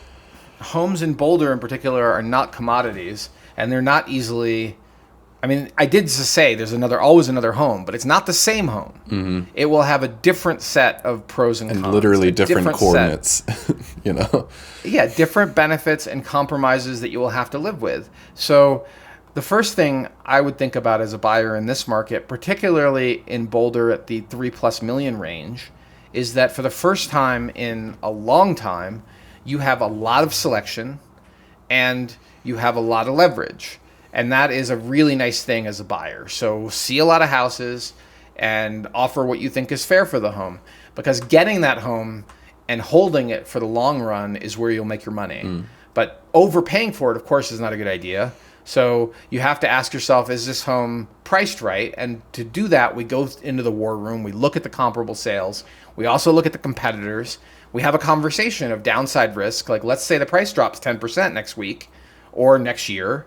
Homes in Boulder in particular are not commodities, and they're not easily... I mean, I did just say there's always another home, but it's not the same home. Mm-hmm. It will have a different set of pros and cons.
And literally different coordinates, you know?
Yeah, different benefits and compromises that you will have to live with. So the first thing I would think about as a buyer in this market, particularly in Boulder at the 3+ million range, is that for the first time in a long time, you have a lot of selection and you have a lot of leverage. And that is a really nice thing as a buyer. So see a lot of houses and offer what you think is fair for the home. Because getting that home and holding it for the long run is where you'll make your money. But overpaying for it, of course, is not a good idea. So you have to ask yourself, is this home priced right? And to do that, we go into the war room. We look at the comparable sales. We also look at the competitors. We have a conversation of downside risk. Like, let's say the price drops 10% next week or next year.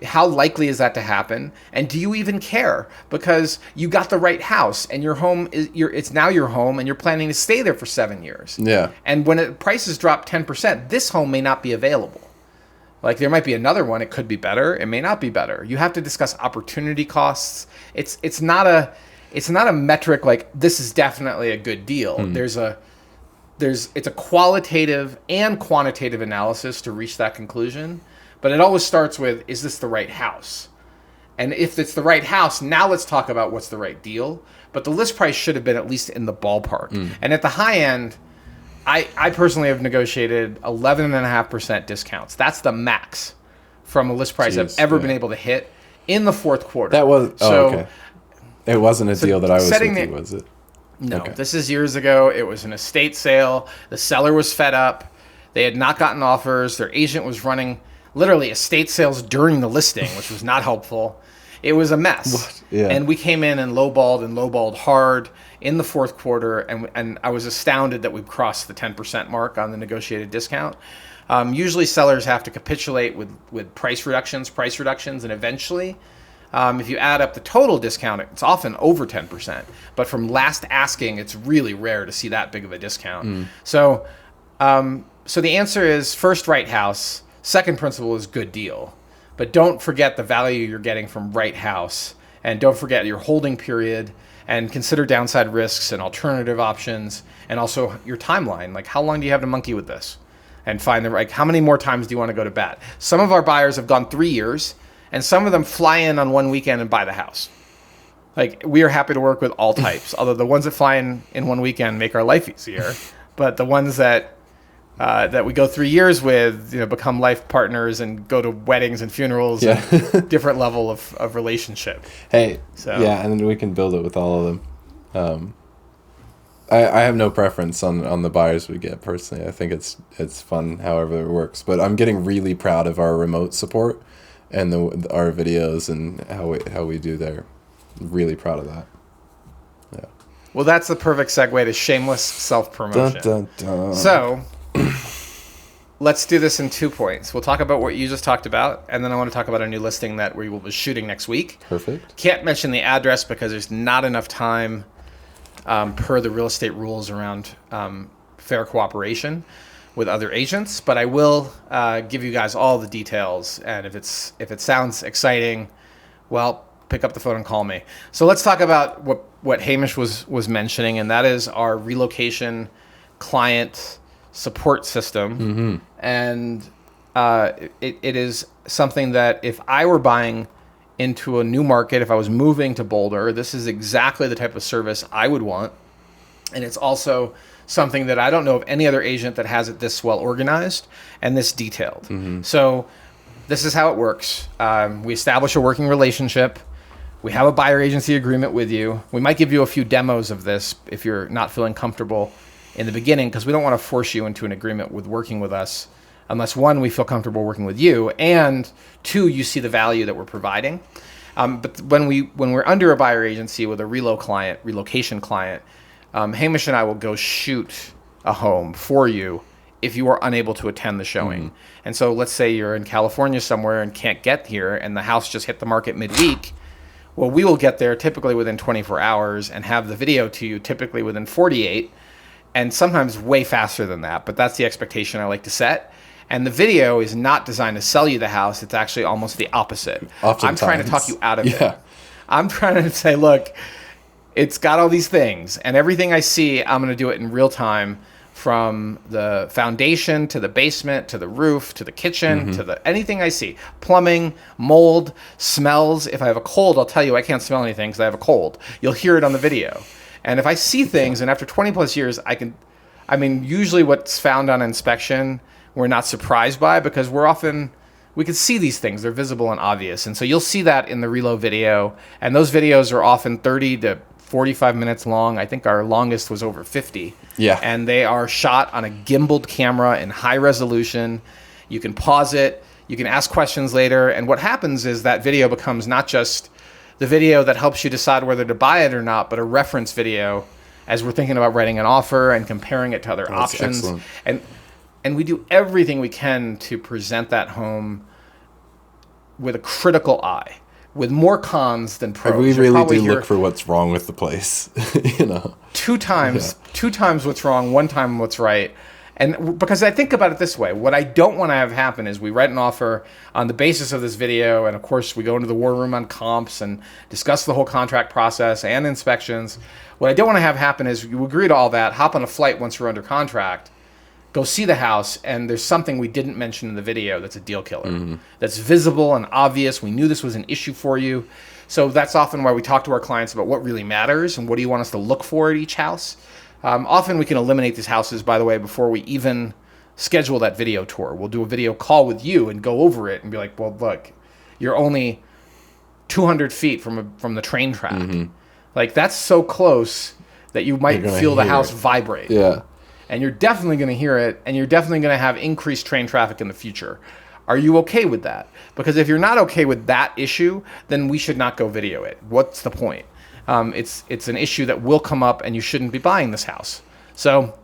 How likely is that to happen? And do you even care? Because you got the right house and your home it's now your home and you're planning to stay there for 7 years.
Yeah.
And when prices drop 10%, this home may not be available. Like there might be another one. It could be better. It may not be better. You have to discuss opportunity costs. It's not a metric like this is definitely a good deal. It's a qualitative and quantitative analysis to reach that conclusion. But it always starts with, is this the right house? And if it's the right house, now let's talk about what's the right deal. But the list price should have been at least in the ballpark. And at the high end, I personally have negotiated 11.5% discounts. That's the max from a list price I've ever been able to hit in the fourth quarter.
That was... okay. It wasn't a deal that I was with you, was it?
No,
Okay.
this is years ago. It was an estate sale. The seller was fed up. They had not gotten offers. Their agent was running literally estate sales during the listing, which was not helpful. It was a mess.
What? Yeah.
And we came in and lowballed hard in the fourth quarter, and I was astounded that we crossed the 10% mark on the negotiated discount. Usually sellers have to capitulate with price reductions, and eventually, if you add up the total discount, it's often over 10%. But from last asking, it's really rare to see that big of a discount. So the answer is first, right house. Second principle is good deal. But don't forget the value you're getting from right house. And don't forget your holding period. And consider downside risks and alternative options. And also your timeline. Like, how long do you have to monkey with this? And find the right, how many more times do you want to go to bat? Some of our buyers have gone 3 years. And some of them fly in on one weekend and buy the house. Like, we are happy to work with all types. Although the ones that fly in one weekend make our life easier. But the ones that we go 3 years with, become life partners and go to weddings and funerals and different level of relationship.
Hey, yeah, and then we can build it with all of them. I have no preference on the buyers we get personally. I think it's fun however it works. But I'm getting really proud of our remote support and our videos and how we do there. Really proud of that. Yeah.
Well, that's the perfect segue to shameless self-promotion.
Dun, dun, dun.
So let's do this in 2 points. We'll talk about what you just talked about, and then I want to talk about a new listing that we will be shooting next week.
Perfect.
Can't mention the address because there's not enough time per the real estate rules around fair cooperation with other agents, but I will give you guys all the details, and if it sounds exciting, well, pick up the phone and call me. So let's talk about what Hamish was mentioning, and that is our relocation client support system. And it is something that if I were buying into a new market, if I was moving to Boulder, this is exactly the type of service I would want. And it's also something that I don't know of any other agent that has it this well organized and this detailed. So this is how it works. We establish a working relationship. We have a buyer agency agreement with you. We might give you a few demos of this if you're not feeling comfortable in the beginning, because we don't want to force you into an agreement with working with us unless, one, we feel comfortable working with you, and two, you see the value that we're providing. But when we're under a buyer agency with a relocation client, Hamish and I will go shoot a home for you if you are unable to attend the showing. And so let's say you're in California somewhere and can't get here, and the house just hit the market midweek. Well, we will get there typically within 24 hours and have the video to you typically within 48, and sometimes way faster than that. But that's the expectation I like to set. And the video is not designed to sell you the house. It's actually almost the opposite.
Oftentimes.
I'm trying to talk you out of it. I'm trying to say, look, it's got all these things, and everything I see, I'm going to do it in real time, from the foundation to the basement to the roof to the kitchen to anything I see. Plumbing, mold, smells. If I have a cold, I'll tell you I can't smell anything because I have a cold. You'll hear it on the video. And if I see things, and after 20 plus years, usually what's found on inspection, we're not surprised by, because we can see these things. They're visible and obvious. And so you'll see that in the Relo video. And those videos are often 30 to 45 minutes long. I think our longest was over 50.
Yeah.
And they are shot on a gimbaled camera in high resolution. You can pause it. You can ask questions later. And what happens is that video becomes not just the video that helps you decide whether to buy it or not, but a reference video as we're thinking about writing an offer and comparing it to other options.
Excellent.
And we do everything we can to present that home with a critical eye, with more cons than pros.
We really do look for what's wrong with the place,
Two times what's wrong, one time what's right. And because I think about it this way, what I don't want to have happen is we write an offer on the basis of this video, and of course we go into the war room on comps and discuss the whole contract process and inspections. What I don't want to have happen is you agree to all that, hop on a flight once we're under contract, go see the house, and there's something we didn't mention in the video that's a deal killer. That's visible and obvious. We knew this was an issue for you. So that's often why we talk to our clients about what really matters and what do you want us to look for at each house. Often we can eliminate these houses, by the way, before we even schedule that video tour. We'll do a video call with you and go over it and be like, well, look, you're only 200 feet from the train track. Like, that's so close that you might feel the house vibrate.
Yeah.
And you're definitely going to hear it, and you're definitely going to have increased train traffic in the future. Are you okay with that? Because if you're not okay with that issue, then we should not go video it. What's the point? It's an issue that will come up, and you shouldn't be buying this house. So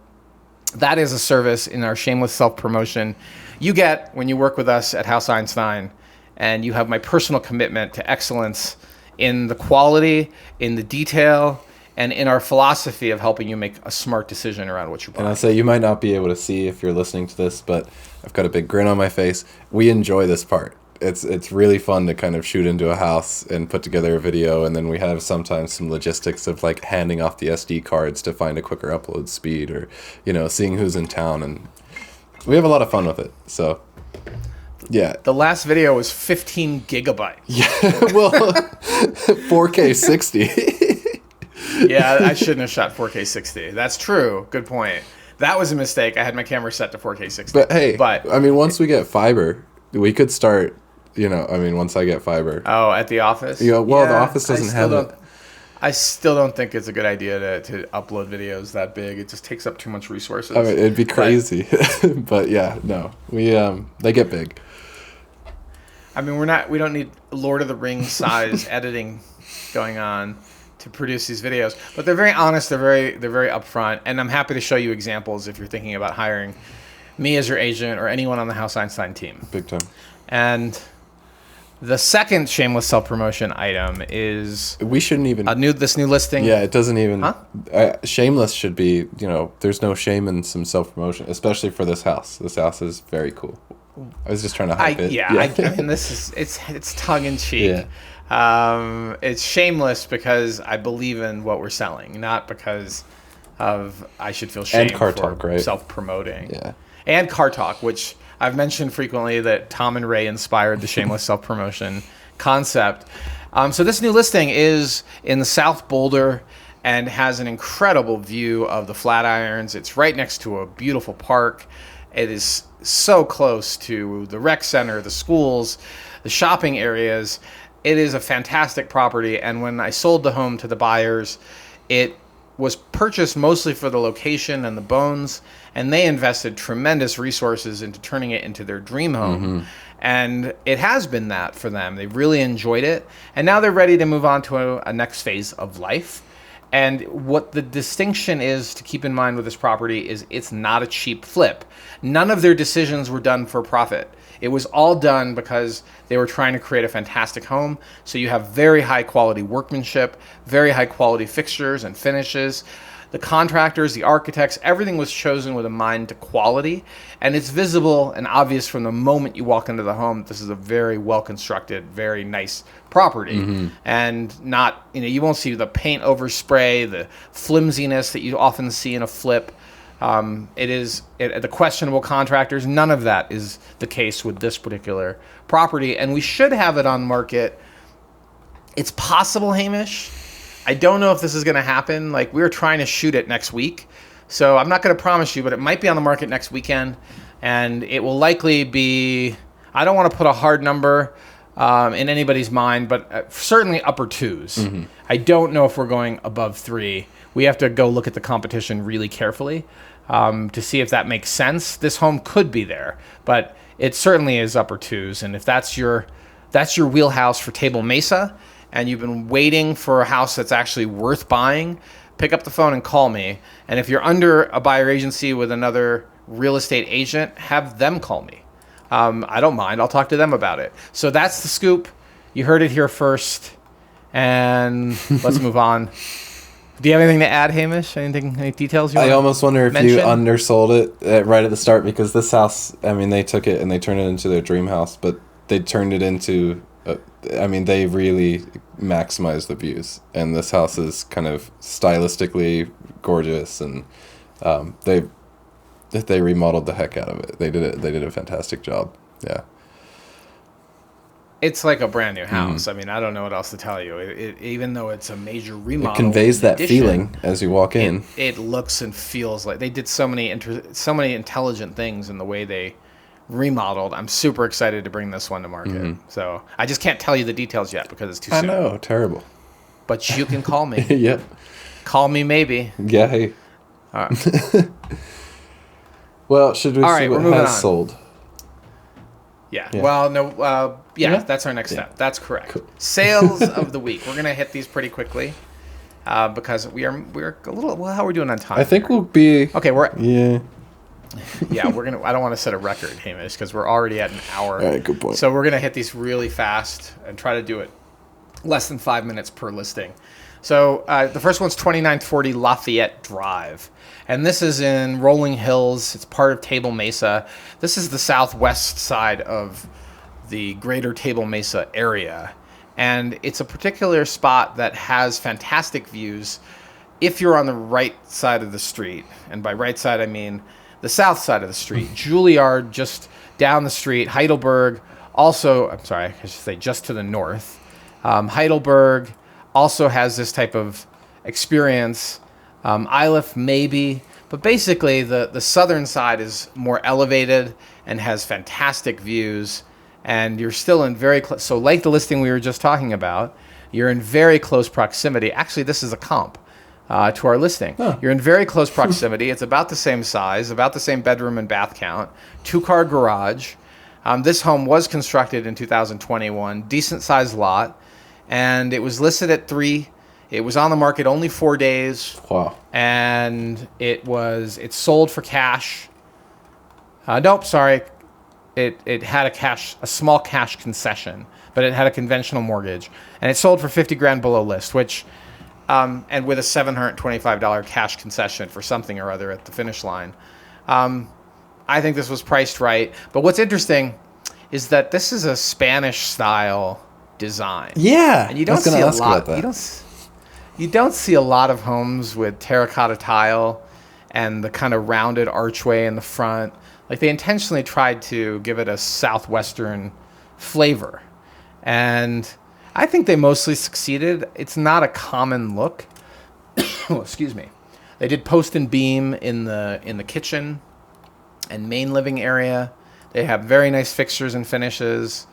that is a service in our shameless self-promotion you get when you work with us at House Einstein, and you have my personal commitment to excellence in the quality, in the detail, and in our philosophy of helping you make a smart decision around what you're buying.
And I'll say, you might not be able to see if you're listening to this, but I've got a big grin on my face. We enjoy this part. It's really fun to kind of shoot into a house and put together a video, and then we have sometimes some logistics of like handing off the SD cards to find a quicker upload speed, or, you know, seeing who's in town, and we have a lot of fun with it. So yeah.
The last video was 15 gigabytes.
Yeah, well, 4K 60.
Yeah, I shouldn't have shot 4K 60. That's true. Good point. That was a mistake. I had my camera set to 4K 60.
But hey, I mean, once we get fiber, we could start, you know, I mean, once I get fiber.
Oh, at the office?
Yeah, well, the office doesn't have it.
I still don't think it's a good idea to upload videos that big. It just takes up too much resources.
I mean, it'd be crazy. But yeah, no. They get big.
I mean, we don't need Lord of the Rings size editing going on to produce these videos, but they're very honest. They're very upfront, and I'm happy to show you examples if you're thinking about hiring me as your agent or anyone on the House Einstein team.
Big time.
And the second shameless self-promotion item is
we shouldn't even
this new listing.
Yeah, it doesn't even.
Huh?
Shameless should be, you know, there's no shame in some self-promotion, especially for this house. This house is very cool. I was just trying to hype it.
Yeah. I mean, it's tongue in cheek.
Yeah.
It's shameless because I believe in what we're selling, not because of I should feel shame
and car
for
talk, right?
Self-promoting.
Yeah.
And car talk, which I've mentioned frequently that Tom and Ray inspired the shameless self-promotion concept. So this new listing is in the South Boulder and has an incredible view of the Flatirons. It's right next to a beautiful park. It is so close to the rec center, the schools, the shopping areas. It is a fantastic property, and when I sold the home to the buyers, it was purchased mostly for the location and the bones, and they invested tremendous resources into turning it into their dream home. Mm-hmm. And it has been that for them. They really enjoyed it, and now they're ready to move on to a next phase of life. And what the distinction is to keep in mind with this property is it's not a cheap flip. None of their decisions were done for profit. It was all done because they were trying to create a fantastic home. So you have very high quality workmanship, very high quality fixtures and finishes. The contractors, the architects, everything was chosen with a mind to quality. And it's visible and obvious from the moment you walk into the home. This is a very well-constructed, very nice property. Mm-hmm. And not, you won't see the paint overspray, the flimsiness that you often see in a flip. The questionable contractors, none of that is the case with this particular property. And we should have it on market. It's possible, Hamish. I don't know if this is going to happen. Like, we're trying to shoot it next week. So I'm not going to promise you, but it might be on the market next weekend. And it will likely be, I don't want to put a hard number in anybody's mind, but certainly upper twos. Mm-hmm. I don't know if we're going above 3. We have to go look at the competition really carefully to see if that makes sense. This home could be there, but it certainly is upper 2s. And if that's your wheelhouse for Table Mesa, and you've been waiting for a house that's actually worth buying, pick up the phone and call me. And if you're under a buyer agency with another real estate agent, have them call me. I don't mind. I'll talk to them about it. So that's the scoop. You heard it here first. And let's move on. Do you have anything to add, Hamish? Any details you want
I almost wonder if
mention?
You undersold it right at the start, because this house, I mean, they took it and they turned it into their dream house, but they turned it into... they really maximize the views, and this house is kind of stylistically gorgeous, and they remodeled the heck out of it. They did a fantastic job. Yeah,
it's like a brand new house. I mean, I don't know what else to tell you. Even though it's a major remodel,
it conveys that feeling as you walk in.
It looks and feels like they did so many intelligent things in the way they remodeled. I'm super excited to bring this one to market. Mm-hmm. So I just can't tell you the details yet because it's too soon.
I know, terrible.
But you can call me.
Yep.
Call me maybe.
Yeah, hey.
All right.
Well, should we
All
see
right,
what
we're moving
has
on.
sold?
Yeah.
Yeah.
Well, no.
Yeah?
That's our next
Yeah.
step. That's correct.
Cool.
Sales of the week. We're gonna hit these pretty quickly because we're a little. Well, how are we doing on time?
I think
here?
we'll be...
Okay, we're
Yeah.
yeah. We're gonna. I don't want to set a record, Hamish, because we're already at an hour.
All right, good point.
So we're gonna hit these really fast and try to do it less than 5 minutes per listing. So the first one's 2940 Lafayette Drive. And this is in Rolling Hills. It's part of Table Mesa. This is the southwest side of the greater Table Mesa area. And it's a particular spot that has fantastic views if you're on the right side of the street. And by right side, I mean the south side of the street. Juilliard just down the street. Heidelberg also, I'm sorry, I should say just to the north. Heidelberg also has this type of experience. Iliff maybe, but basically the southern side is more elevated and has fantastic views, and you're still in very close. So like the listing we were just talking about, you're in very close proximity. Actually, this is a comp to our listing. Huh. You're in very close proximity. It's about the same size, about the same bedroom and bath count, 2-car garage. This home was constructed in 2021, decent sized lot, and it was listed at 3. It was on the market only 4 days.
Wow.
And it sold for cash. Nope, sorry. It had a small cash concession, but it had a conventional mortgage, and it sold for $50,000 below list, which, and with a $725 cash concession for something or other at the finish line. I think this was priced right. But what's interesting is that this is a Spanish style design.
Yeah.
And you don't see a lot. You don't see a lot of homes with terracotta tile and the kind of rounded archway in the front. Like, they intentionally tried to give it a southwestern flavor. And I think they mostly succeeded. It's not a common look. Oh, excuse me. They did post and beam in the kitchen and main living area. They have very nice fixtures and finishes.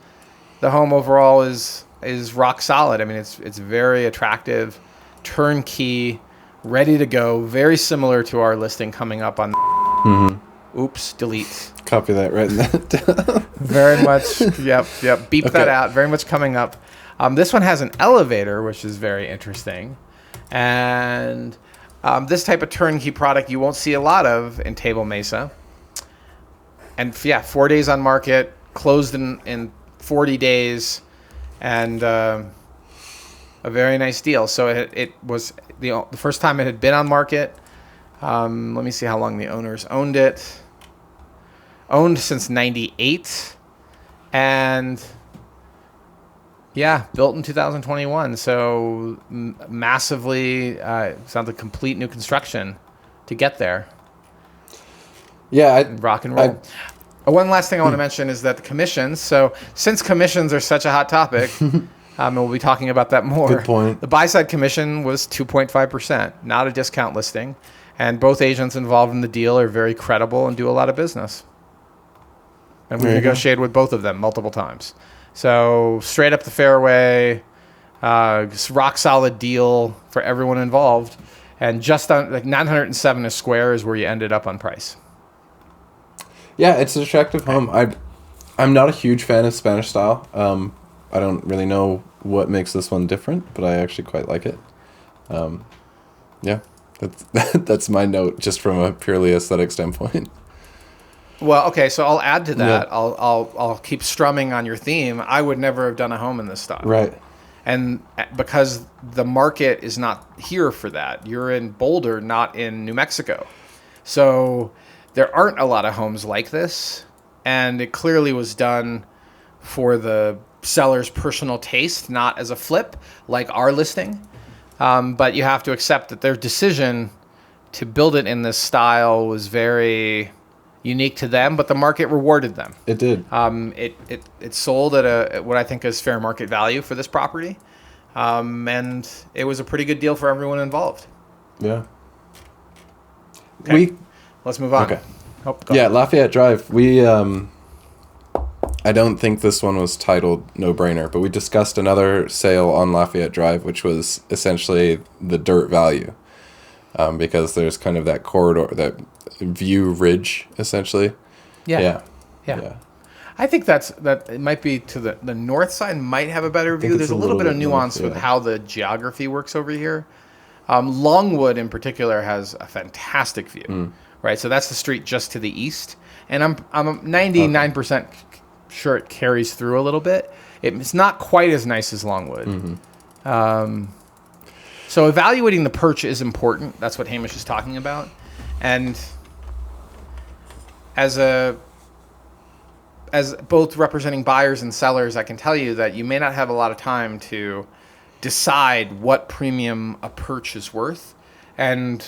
The home overall is rock solid. I mean, it's very attractive, turnkey, ready to go. Very similar to our listing coming up on. Mm-hmm. Oops, delete.
Copy that, write that down.
Very much. Yep. Beep that out. Very much coming up. This one has an elevator, which is very interesting, and this type of turnkey product you won't see a lot of in Table Mesa. And 4 days on market, closed in 40 days, and a very nice deal. So it was the first time it had been on market. Let me see how long the owners owned it. Owned since '98, and built in 2021. So massively, sounds like complete new construction to get there.
Yeah,
rock and roll. One last thing I want to mention is that the commissions. So since commissions are such a hot topic, and we'll be talking about that more.
Good point.
The buy-side commission was 2.5%, not a discount listing. And both agents involved in the deal are very credible and do a lot of business. And we negotiated with both of them multiple times. So straight up the fairway, rock solid deal for everyone involved. And just on like 907 a square is where you ended up on price.
Yeah, it's an attractive home. I'm not a huge fan of Spanish style. I don't really know what makes this one different, but I actually quite like it. That's my note, just from a purely aesthetic standpoint.
Well, okay, so I'll add to that.
Yeah.
I'll keep strumming on your theme. I would never have done a home in this style.
Right.
And because the market is not here for that. You're in Boulder, not in New Mexico. So there aren't a lot of homes like this, and it clearly was done for the seller's personal taste, not as a flip like our listing. But you have to accept that their decision to build it in this style was very unique to them, but the market rewarded them.
It did.
It sold at what I think is fair market value for this property, and it was a pretty good deal for everyone involved.
Yeah.
Okay. Let's move on.
Okay.
Oh,
Lafayette Drive. I don't think this one was titled No Brainer, but we discussed another sale on Lafayette Drive, which was essentially the dirt value. because there's kind of that corridor, that view ridge, essentially.
Yeah.
Yeah.
I think that it might be to the north side might have a better view.
it's
There's a
a
little
little
bit of
bit
nuance
north,
with
yeah.
how the geography works over here. Longwood in particular has a fantastic view, right? So that's the street just to the east, and I'm 99% sure it carries through a little bit. It's not quite as nice as Longwood. So evaluating the perch is important. That's what Hamish is talking about, and as both representing buyers and sellers, I can tell you that you may not have a lot of time to decide what premium a perch is worth. And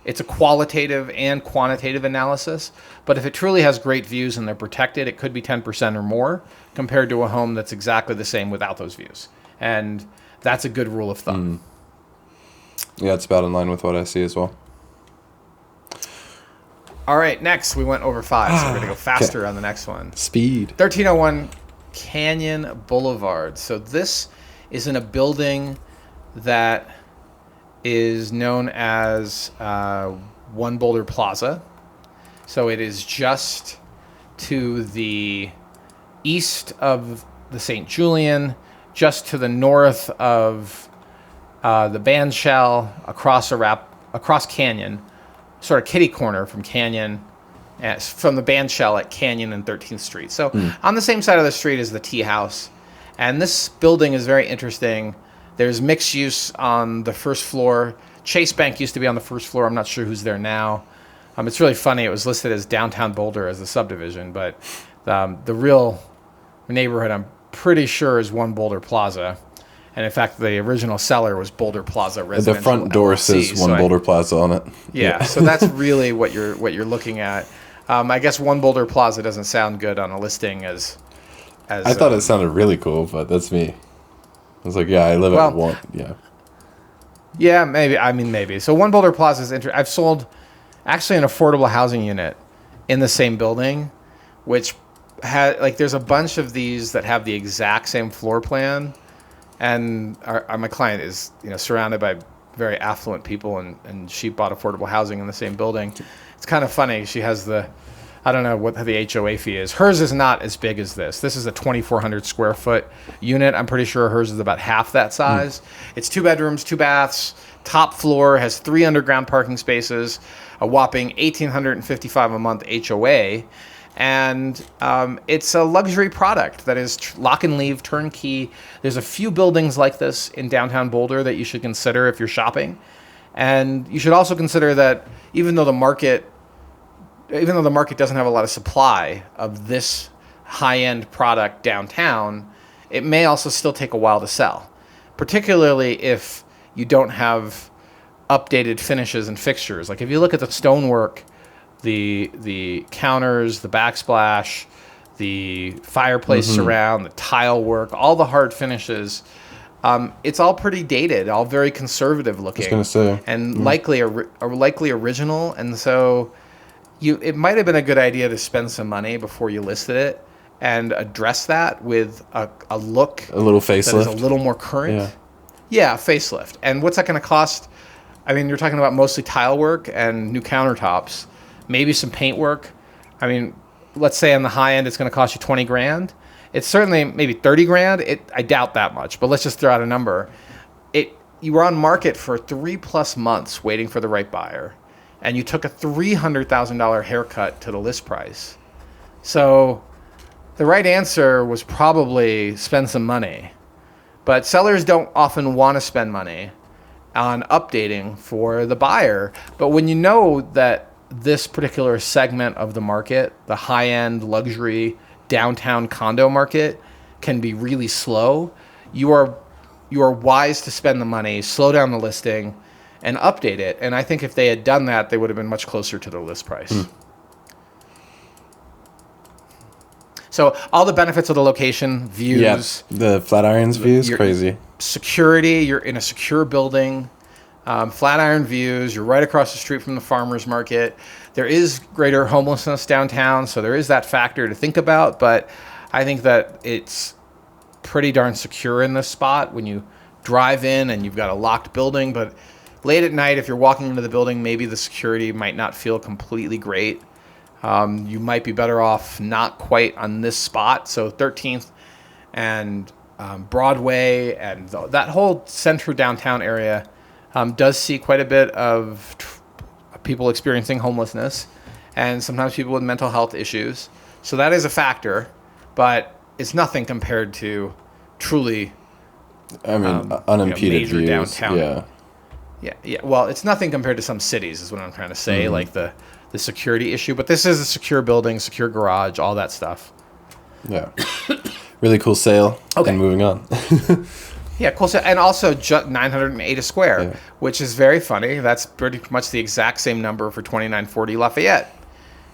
it's a qualitative and quantitative analysis. But if it truly has great views and they're protected, it could be 10% or more compared to a home that's exactly the same without those views. And that's a good rule of thumb.
Yeah, it's about in line with what I see as well.
All right, next we went over 5, so we're going to go faster on the next one.
Speed.
1301 Canyon Boulevard. So this is in a building that is known as One Boulder Plaza. So it is just to the east of the St. Julian, just to the north of the bandshell, across Canyon, sort of kitty corner from Canyon, from the bandshell at Canyon and 13th Street. So on the same side of the street is the tea house. And this building is very interesting. There's mixed use on the first floor. Chase Bank used to be on the first floor. I'm not sure who's there now. It's really funny. It was listed as downtown Boulder as a subdivision, but the real neighborhood, I'm pretty sure, is One Boulder Plaza. And in fact, the original seller was Boulder Plaza Residential.
The front door
LLC,
says One Boulder Plaza on it.
Yeah, so that's really what you're looking at. I guess One Boulder Plaza doesn't sound good on a listing as
I thought it sounded really cool, but that's me. I was like, yeah, I live at one. Yeah.
Yeah, maybe. I mean, maybe. So One Boulder Plaza is interesting. I've sold actually an affordable housing unit in the same building, which had there's a bunch of these that have the exact same floor plan. And my client is, surrounded by very affluent people, and she bought affordable housing in the same building. It's kind of funny. She has I don't know what the HOA fee is. Hers is not as big as this. This is a 2,400 square foot unit. I'm pretty sure hers is about half that size. It's 2 bedrooms, 2 baths. Top floor has 3 underground parking spaces, a whopping $1,855 a month HOA. And it's a luxury product that is lock and leave, turnkey. There's a few buildings like this in downtown Boulder that you should consider if you're shopping. And you should also consider that even though the market doesn't have a lot of supply of this high-end product downtown, it may also still take a while to sell, particularly if you don't have updated finishes and fixtures. Like if you look at the stonework, the counters, the backsplash, the fireplace surround, the tile work, all the hard finishes, it's all pretty dated, all very conservative looking.
I was gonna say,
and likely original. And so it might have been a good idea to spend some money before you listed it and address that with a look,
a little facelift,
that is a little more current. Yeah, facelift. And what's that going to cost? I mean, you're talking about mostly tile work and new countertops, maybe some paint work. I mean, let's say on the high end, it's going to cost you 20 grand. It's certainly maybe 30 grand. I doubt that much, but let's just throw out a number. You were on market for 3+ months waiting for the right buyer, and you took a $300,000 haircut to the list price. So the right answer was probably spend some money. But sellers don't often want to spend money on updating for the buyer. But when you know that this particular segment of the market, the high-end luxury downtown condo market, can be really slow, you are wise to spend the money, slow down the listing, and update it. And I think if they had done that, they would have been much closer to the list price. So all the benefits of the location, views.
Yeah, the Flatirons view is crazy.
Security, you're in a secure building. Flatiron views, you're right across the street from the farmer's market. There is greater homelessness downtown, so there is that factor to think about. But I think that it's pretty darn secure in this spot when you drive in and you've got a locked building. But late at night, if you're walking into the building, maybe the security might not feel completely great. You might be better off not quite on this spot. So 13th and Broadway and that whole central downtown area does see quite a bit of people experiencing homelessness and sometimes people with mental health issues. So that is a factor, but it's nothing compared to truly
unimpeded
major
views.
downtown. Yeah. Well, it's nothing compared to some cities is what I'm trying to say, like the security issue. But this is a secure building, secure garage, all that stuff.
Yeah. Really cool sale.
Okay.
And moving on.
Yeah, cool. So, and also 908 a square, which is very funny. That's pretty much the exact same number for 2940 Lafayette.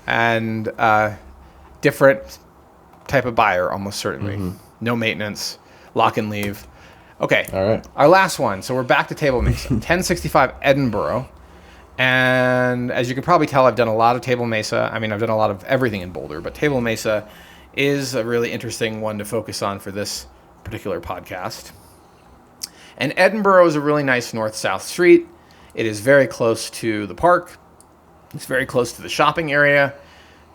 And different type of buyer, almost certainly. No maintenance, lock and leave. Okay.
All right.
Our last one. So we're back to Table Mesa, 1065 Edinburgh. And as you can probably tell, I've done a lot of Table Mesa. I mean, I've done a lot of everything in Boulder, but Table Mesa is a really interesting one to focus on for this particular podcast. And Edinburgh is a really nice north-south street. It is very close to the park. It's very close to the shopping area.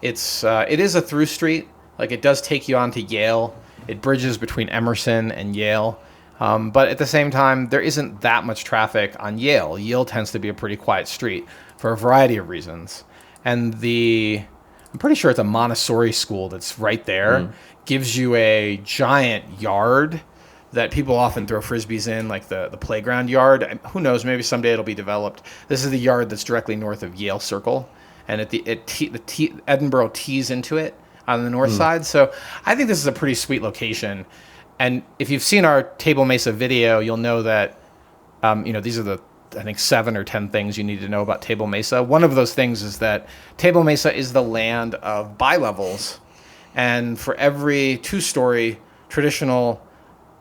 It is a through street. Like, it does take you on to Yale. It bridges between Emerson and Yale. But at the same time, there isn't that much traffic on Yale. Yale tends to be a pretty quiet street for a variety of reasons. And I'm pretty sure it's a Montessori school that's right there. Gives you a giant yard that people often throw frisbees in, like the playground yard. Who knows? Maybe someday it'll be developed. This is the yard that's directly north of Yale Circle, and Edinburgh tees into it on the north side. So I think this is a pretty sweet location. And if you've seen our Table Mesa video, you'll know that these are the, I think, 7 or 10 things you need to know about Table Mesa. One of those things is that Table Mesa is the land of bilevels, and for every 2-story traditional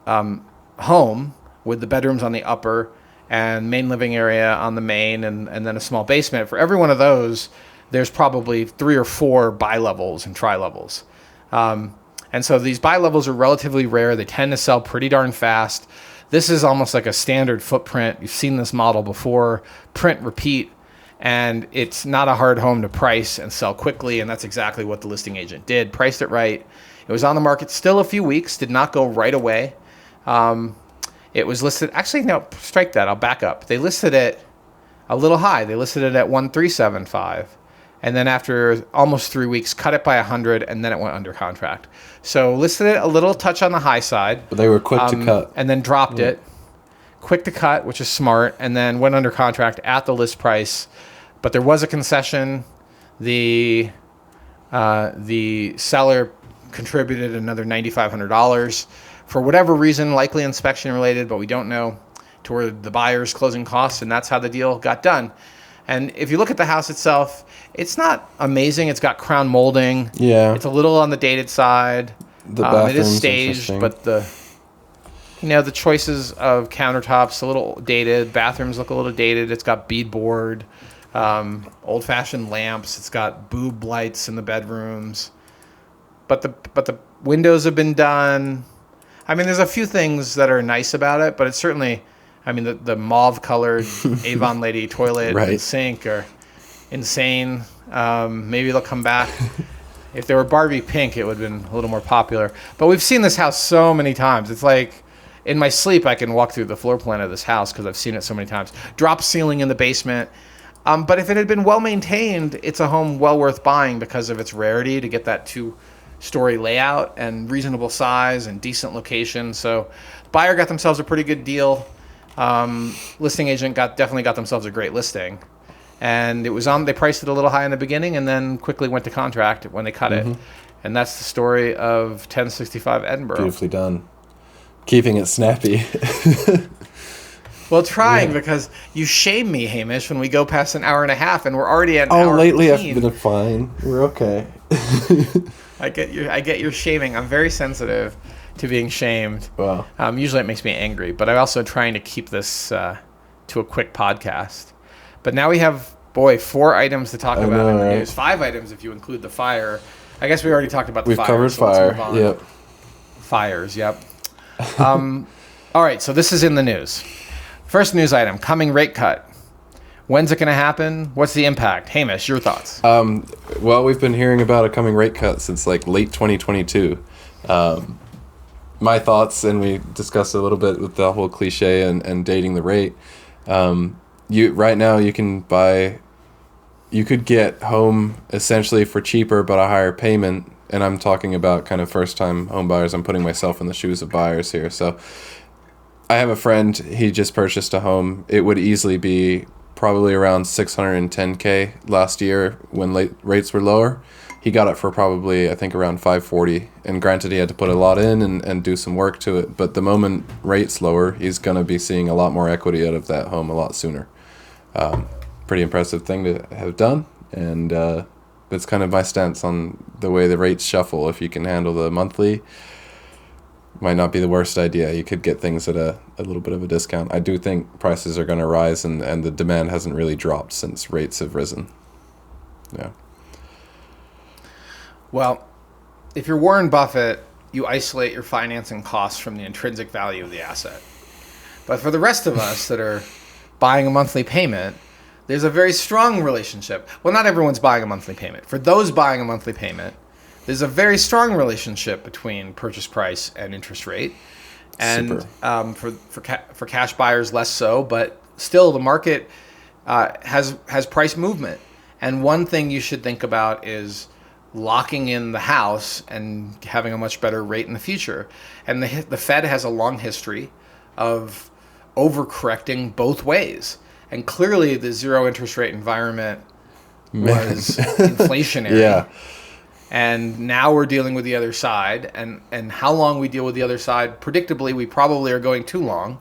home with the bedrooms on the upper and main living area on the main and then a small basement, for every one of those, there's probably 3 or 4 bilevels and tri-levels. And so these bilevels are relatively rare. They tend to sell pretty darn fast. This is almost like a standard footprint. You've seen this model before, print, repeat, and it's not a hard home to price and sell quickly, and that's exactly what the listing agent did. Priced it right. It was on the market still a few weeks, did not go right away. It was listed, actually, no, strike that, I'll back up. They listed it a little high. They listed it at 1,375. And then after almost 3 weeks, cut it by 100, and then it went under contract. So listed it a little touch on the high side.
But they were quick to cut.
And then dropped it. Quick to cut, which is smart, and then went under contract at the list price. But there was a concession. The seller contributed another $9,500 for whatever reason, likely inspection related, but we don't know, toward the buyer's closing costs, and that's how the deal got done. And if you look at the house itself, it's not amazing. It's got crown molding.
Yeah.
It's a little on the dated side. It is staged, but the choices of countertops a little dated. Bathrooms look a little dated. It's got beadboard, old-fashioned lamps. It's got boob lights in the bedrooms. But the windows have been done. I mean, there's a few things that are nice about it, but it's certainly, I mean, the mauve-colored Avon Lady toilet and sink are insane. Maybe they'll come back. If they were Barbie pink, it would have been a little more popular. But we've seen this house so many times. It's like, in my sleep, I can walk through the floor plan of this house because I've seen it so many times. Drop ceiling in the basement. But if it had been well-maintained, it's a home well worth buying because of its rarity to get that 2-story layout and reasonable size and decent location. So the buyer got themselves a pretty good deal. Listing agent definitely got themselves a great listing, and it was they priced it a little high in the beginning and then quickly went to contract when they cut it. And that's the story of 1065 Edinburgh.
Beautifully done. Keeping it snappy.
Well, trying because you shame me, Hamish, when we go past an hour and a half and we're already at an hour.
Lately
15.
I've been fine. We're okay.
I get your shaming. I'm very sensitive to being shamed.
Wow.
Usually it makes me angry, but I'm also trying to keep this to a quick podcast. But now we have, 4 items to talk about in the news. 5 items if you include the fire. I guess we already talked about the fire.
We've covered fire. Yep.
Fires, yep. All right, so this is in the news. First news item, coming rate cut. When's it going to happen? What's the impact? Hamish, your thoughts?
Well, we've been hearing about a coming rate cut since like late 2022. My thoughts, and we discussed a little bit with the whole cliche and dating the rate. Right now you could get home essentially for cheaper but a higher payment, and I'm talking about kind of first-time home buyers. I'm putting myself in the shoes of buyers here. So I have a friend, he just purchased a home. It would easily be probably around $610K last year when rates were lower. He got it for probably, I think, around $540. And granted, he had to put a lot in and do some work to it. But the moment rates lower, he's going to be seeing a lot more equity out of that home a lot sooner. Pretty impressive thing to have done. And that's kind of my stance on the way the rates shuffle. If you can handle the monthly, might not be the worst idea. You could get things at a little bit of a discount. I do think prices are going to rise, and the demand hasn't really dropped since rates have risen. Yeah.
Well, if you're Warren Buffett, you isolate your financing costs from the intrinsic value of the asset. But for the rest of us that are buying a monthly payment, there's a very strong relationship. Well, not everyone's buying a monthly payment. For those buying a monthly payment, there's a very strong relationship between purchase price and interest rate. And for cash buyers, less so. But still, the market has price movement. And one thing you should think about is locking in the house and having a much better rate in the future. And the Fed has a long history of overcorrecting both ways. And clearly the zero interest rate environment was inflationary.
Yeah.
And now we're dealing with the other side. And how long we deal with the other side, predictably, we probably are going too long.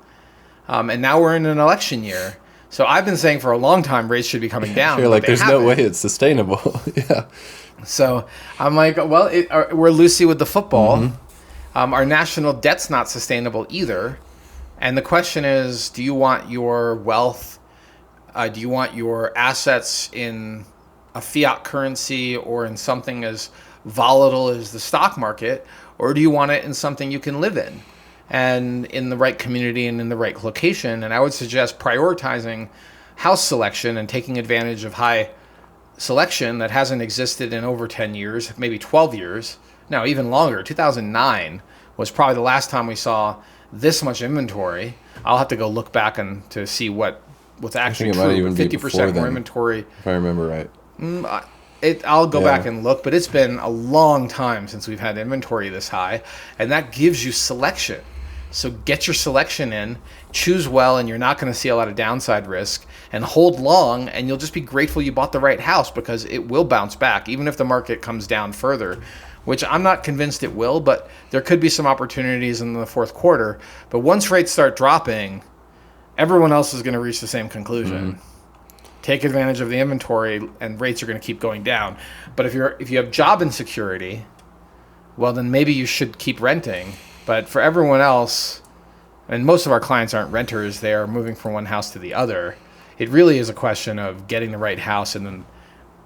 And now we're in an election year. So I've been saying for a long time rates should be coming down.
You're like, there's no way it's sustainable. Yeah.
So I'm like, well, we're loosey with the football. Mm-hmm. Our national debt's not sustainable either. And the question is, do you want your wealth, do you want your assets in a fiat currency or in something as volatile as the stock market, or do you want it in something you can live in and in the right community and in the right location? And I would suggest prioritizing house selection and taking advantage of high selection that hasn't existed in over 10 years, maybe 12 years, no, even longer. 2009 was probably the last time we saw this much inventory. I'll have to go look back and to see what's actually true. 50% more inventory,
if I remember right.
I'll go back and look, but it's been a long time since we've had inventory this high, and that gives you selection. So get your selection in, choose well, and you're not going to see a lot of downside risk, and hold long, and you'll just be grateful you bought the right house because it will bounce back, even if the market comes down further, which I'm not convinced it will, but there could be some opportunities in the fourth quarter. But once rates start dropping, everyone else is going to reach the same conclusion. Mm-hmm. Take advantage of the inventory, and rates are going to keep going down. But if you have job insecurity, well, then maybe you should keep renting. But for everyone else, and most of our clients aren't renters, they are moving from one house to the other. It really is a question of getting the right house and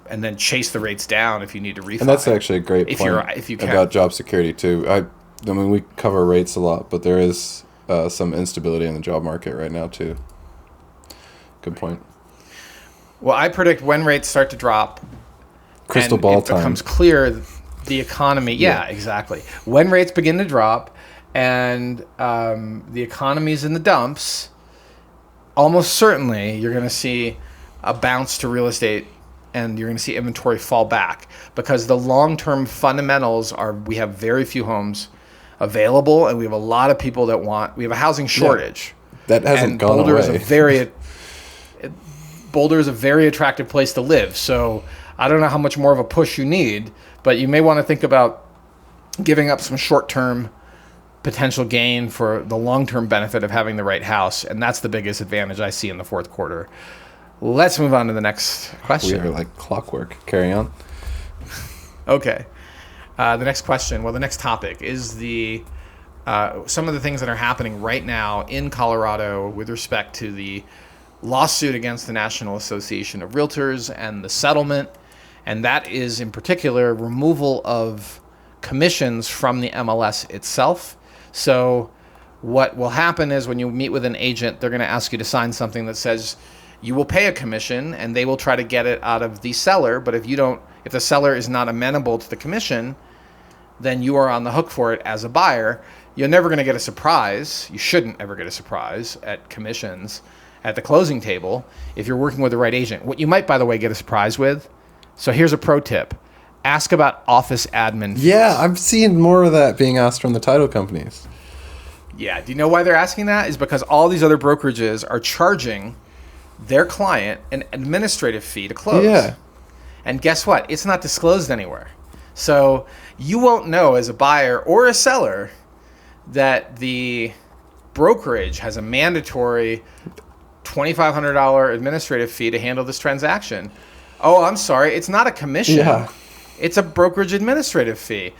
then chase the rates down if you need to refi.
And that's actually a great point
if you can.
About job security too. I mean, we cover rates a lot, but there is some instability in the job market right now too. Good point.
Well, I predict when rates start to drop,
crystal ball time,
it becomes clear the economy. Yeah, exactly. When rates begin to drop and the economy's in the dumps, almost certainly you're going to see a bounce to real estate, and you're going to see inventory fall back because the long-term fundamentals are we have very few homes available, and we have a lot of people we have a housing shortage.
That hasn't gone away.
Boulder is a very attractive place to live. So I don't know how much more of a push you need, but you may want to think about giving up some short-term potential gain for the long-term benefit of having the right house. And that's the biggest advantage I see in the fourth quarter. Let's move on to the next question.
We are like clockwork. Carry on.
Okay. The next question, the next topic is some of the things that are happening right now in Colorado with respect to the lawsuit against the National Association of Realtors and the settlement. And that is, in particular, removal of commissions from the MLS itself. So what will happen is when you meet with an agent, they're going to ask you to sign something that says you will pay a commission and they will try to get it out of the seller. But if the seller is not amenable to the commission, then you are on the hook for it as a buyer. You're never going to get a surprise. You shouldn't ever get a surprise at commissions at the closing table if you're working with the right agent. What you might, by the way, get a surprise with. So here's a pro tip. Ask about office admin fees.
Yeah, I've seen more of that being asked from the title companies.
Yeah. Do you know why they're asking that? Is because all these other brokerages are charging their client an administrative fee to close.
Yeah.
And guess what? It's not disclosed anywhere. So you won't know as a buyer or a seller that the brokerage has a mandatory $2,500 administrative fee to handle this transaction. Oh, I'm sorry. It's not a commission.
Yeah.
It's a brokerage administrative fee.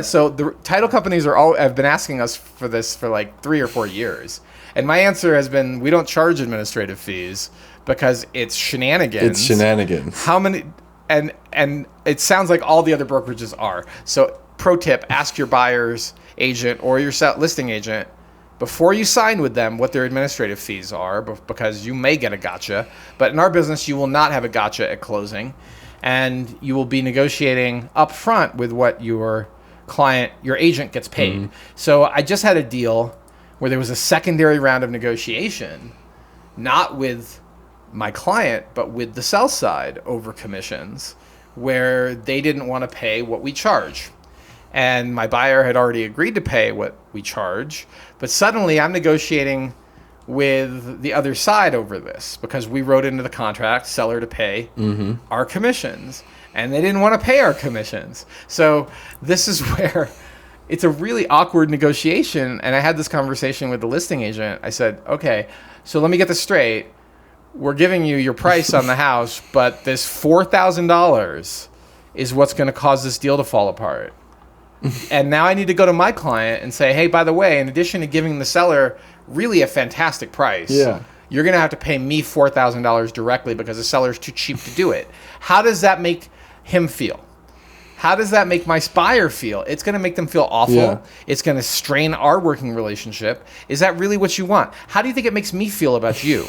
So the title companies have been asking us for this for like 3 or 4 years. And my answer has been, we don't charge administrative fees because it's shenanigans.
It's shenanigans.
How many, and it sounds like all the other brokerages are. So pro tip, ask your buyer's agent or your listing agent before you sign with them what their administrative fees are, because you may get a gotcha. But in our business, you will not have a gotcha at closing. And you will be negotiating up front with what your client, your agent gets paid. Mm-hmm. So I just had a deal where there was a secondary round of negotiation, not with my client, but with the sell side over commissions, where they didn't want to pay what we charge. And my buyer had already agreed to pay what we charge, but suddenly I'm negotiating with the other side over this because we wrote into the contract seller to pay our commissions, and they didn't want to pay our commissions. So this is where it's a really awkward negotiation. And I had this conversation with the listing agent. I said, okay, so let me get this straight. We're giving you your price on the house, but this $4,000 is what's going to cause this deal to fall apart. And now I need to go to my client and say, hey, by the way, in addition to giving the seller really a fantastic price, you're going to have to pay me $4,000 directly because the seller's too cheap to do it. How does that make him feel? How does that make my buyer feel? It's going to make them feel awful. Yeah. It's going to strain our working relationship. Is that really what you want? How do you think it makes me feel about you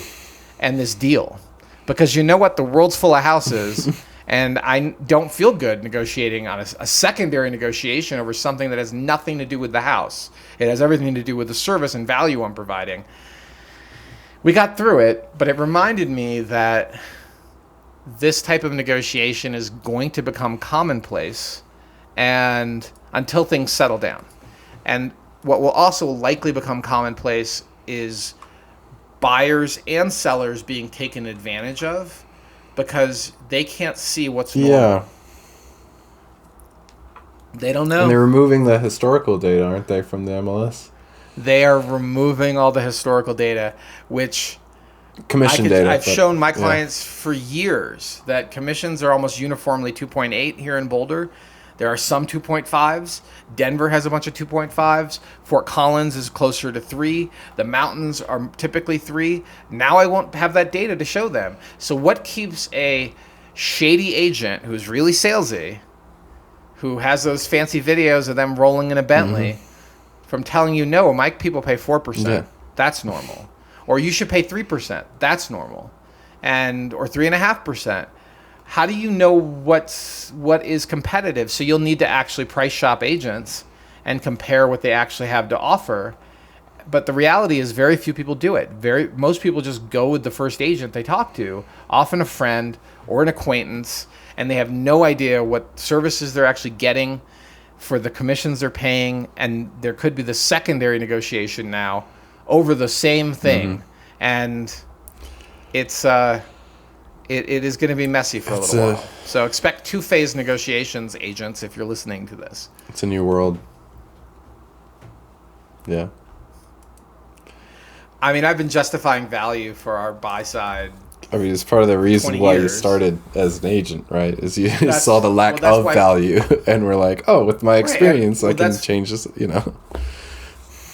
and this deal? Because you know what? The world's full of houses. And I don't feel good negotiating on a secondary negotiation over something that has nothing to do with the house. It has everything to do with the service and value I'm providing. We got through it, but it reminded me that this type of negotiation is going to become commonplace and until things settle down. And what will also likely become commonplace is buyers and sellers being taken advantage of because they can't see what's normal.
Yeah.
They don't know.
And they're removing the historical data, aren't they, from the MLS?
They are removing all the historical data, which
commission data.
I've shown my clients for years that commissions are almost uniformly 2.8 here in Boulder. There are some 2.5s. Denver has a bunch of 2.5s. Fort Collins is closer to 3. The mountains are typically 3. Now I won't have that data to show them. So what keeps a shady agent who's really salesy, who has those fancy videos of them rolling in a Bentley, from telling you, no, my people pay 4%. Yeah. That's normal. Or you should pay 3%. That's normal. Or 3.5%. How do you know what is competitive? So you'll need to actually price shop agents and compare what they actually have to offer. But the reality is very few people do it. Most people just go with the first agent they talk to, often a friend or an acquaintance, and they have no idea what services they're actually getting for the commissions they're paying. And there could be the secondary negotiation now over the same thing. And it's... It is going to be messy for a little while. So expect two-phase negotiations, agents, if you're listening to this.
It's a new world. Yeah.
I mean, I've been justifying value for our buy side.
I mean, it's part of the reason why you started as an agent, right? Is you saw the lack of value and we're like, oh, with my experience, I can change this, you know.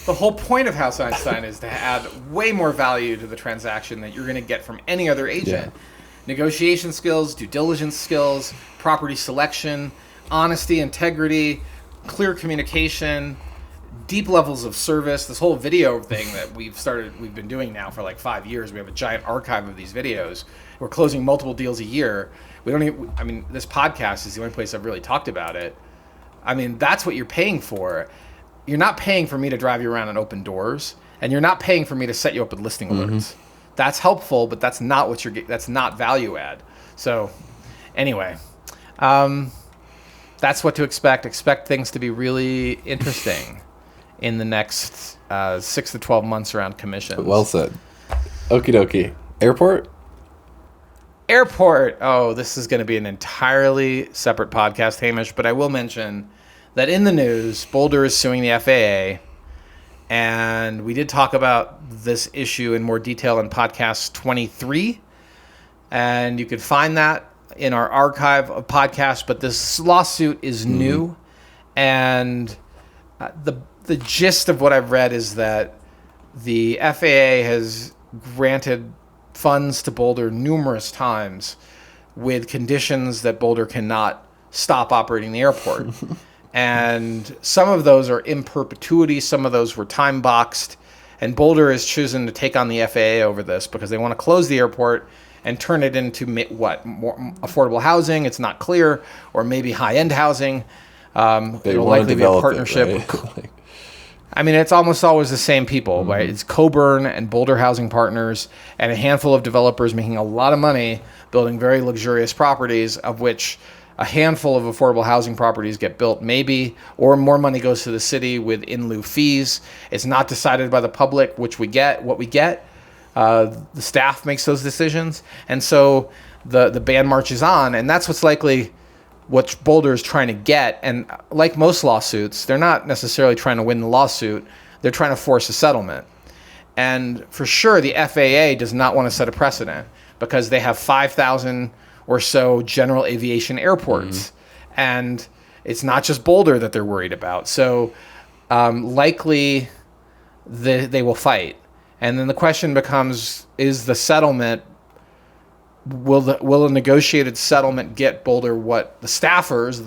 The whole point of House Einstein is to add way more value to the transaction that you're going to get from any other agent. Yeah. Negotiation skills, due diligence skills, property selection, honesty, integrity, clear communication, deep levels of service. This whole video thing that we've been doing now for like 5 years. We have a giant archive of these videos. We're closing multiple deals a year. We don't even, I mean, this podcast is the only place I've really talked about it. I mean, that's what you're paying for. You're not paying for me to drive you around and open doors, and you're not paying for me to set you up with listing alerts. That's helpful, but that's not what that's not value add. So anyway, that's what to expect. Expect things to be really interesting in the next 6 to 12 months around commissions.
Well said. Okie dokie. Airport.
Oh, this is going to be an entirely separate podcast, Hamish, but I will mention that in the news, Boulder is suing the FAA, and we did talk about this issue in more detail in podcast 23, and you could find that in our archive of podcasts, but this lawsuit is new, and the gist of what I've read is that the FAA has granted funds to Boulder numerous times with conditions that Boulder cannot stop operating the airport. And some of those are in perpetuity, some of those were time boxed, and Boulder is choosing to take on the FAA over this because they want to close the airport and turn it into more affordable housing. It's not clear, or maybe high-end housing. It'll likely be a partnership.
Right?
I mean, it's almost always the same people, right? It's Coburn and Boulder Housing Partners and a handful of developers making a lot of money building very luxurious properties, of which a handful of affordable housing properties get built maybe, or more money goes to the city with in lieu fees. It's not decided by the public what we get. The staff makes those decisions. And so the ban marches on, and that's what's likely what Boulder is trying to get. And like most lawsuits, they're not necessarily trying to win the lawsuit. They're trying to force a settlement. And for sure, the FAA does not want to set a precedent because they have 5,000 or so general aviation airports. And it's not just Boulder that they're worried about. So likely they will fight. And then the question becomes, is the settlement, will a negotiated settlement get Boulder what the staffers,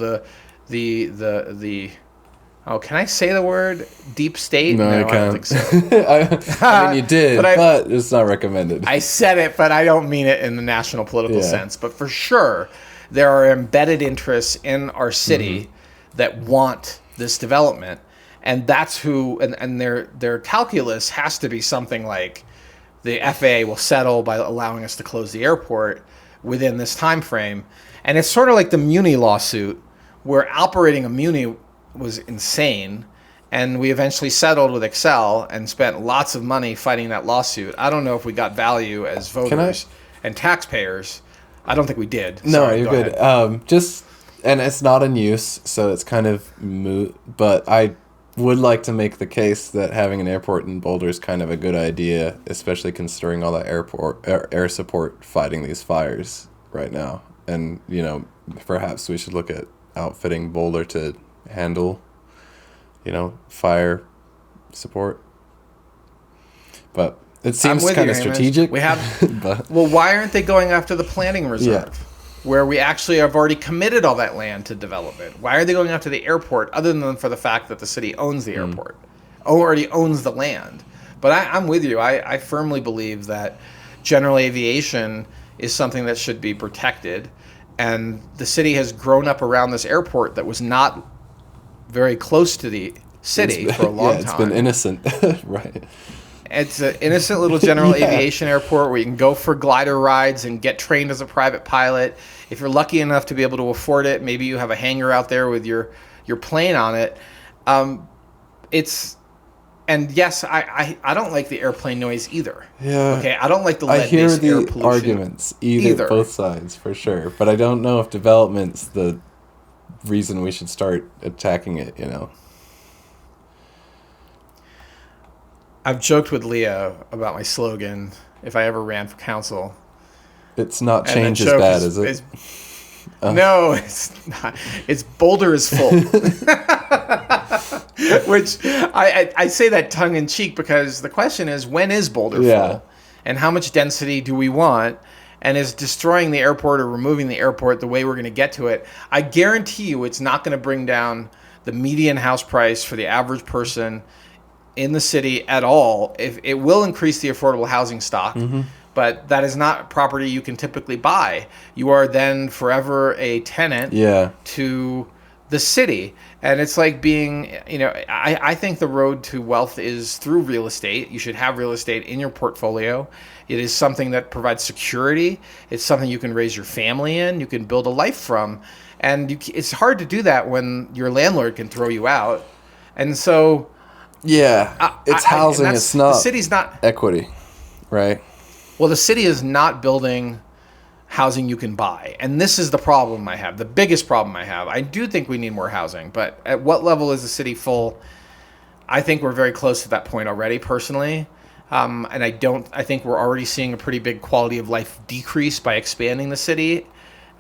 can I say the word deep state?
No, I
don't
can't.
think so.
I mean, you did, but it's not recommended.
I said it, but I don't mean it in the national political sense. But for sure, there are embedded interests in our city that want this development. And that's who, and their calculus has to be something like the FAA will settle by allowing us to close the airport within this time frame. And it's sort of like the Muni lawsuit, where operating a Muni was insane, and we eventually settled with Excel and spent lots of money fighting that lawsuit. I don't know if we got value as voters and taxpayers. I don't think we did.
No, sorry, you're good. And it's not in use, so it's kind of moot, but I would like to make the case that having an airport in Boulder is kind of a good idea, especially considering all that air support fighting these fires right now. And, perhaps we should look at outfitting Boulder to handle, fire support. But it seems kind of strategic.
We have, well, why aren't they going after the planning reserve, where we actually have already committed all that land to development? Why are they going after the airport, other than for the fact that the city owns the airport, already owns the land? But I'm with you. I firmly believe that general aviation is something that should be protected, and the city has grown up around this airport that was not very close to the city for a long time.
It's been innocent, right?
It's an innocent little general aviation airport where you can go for glider rides and get trained as a private pilot. If you're lucky enough to be able to afford it, maybe you have a hangar out there with your plane on it. And yes, I don't like the airplane noise either.
Yeah.
Okay, I don't like the
lead-based air pollution. I hear the arguments, either. Both sides, for sure. But I don't know if development's the reason we should start attacking it,
I've joked with Leah about my slogan if I ever ran for council.
It's not change as bad, is it?
No, it's not. It's Boulder is full. Which I say that tongue in cheek because the question is, when is Boulder full? And how much density do we want? And is destroying the airport or removing the airport the way we're going to get to it? I guarantee you it's not going to bring down the median house price for the average person in the city at all. If it will increase the affordable housing stock, but that is not property you can typically buy. You are then forever a tenant to the city. And it's like being, I think the road to wealth is through real estate. You should have real estate in your portfolio. It is something that provides security. It's something you can raise your family in. You can build a life from. And it's hard to do that when your landlord can throw you out. And so...
Yeah, it's housing. It's not...
The city's not...
equity, right?
Well, the city is not building housing you can buy. And this is the problem I have, the biggest problem I have. I do think we need more housing, but at what level is the city full? I think we're very close to that point already, personally. And I think we're already seeing a pretty big quality of life decrease by expanding the city.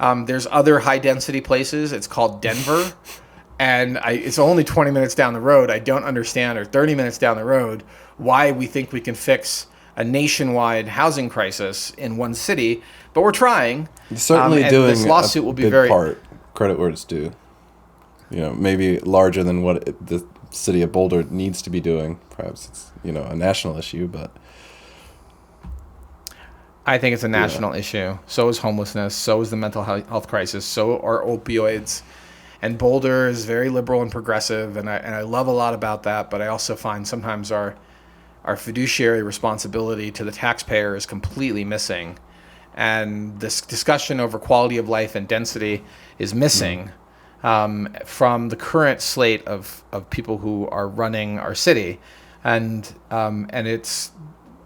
There's other high density places. It's called Denver. And it's only 20 minutes down the road. I don't understand, or 30 minutes down the road, why we think we can fix a nationwide housing crisis in one city, but we're trying.
Certainly doing
this lawsuit will be
big
very
part. Credit where it's due. Maybe larger than what the city of Boulder needs to be doing. Perhaps it's a national issue, but
I think it's a national issue. So is homelessness. So is the mental health crisis. So are opioids. And Boulder is very liberal and progressive, and I love a lot about that. But I also find sometimes our fiduciary responsibility to the taxpayer is completely missing. And this discussion over quality of life and density is missing from the current slate of people who are running our city. And it's,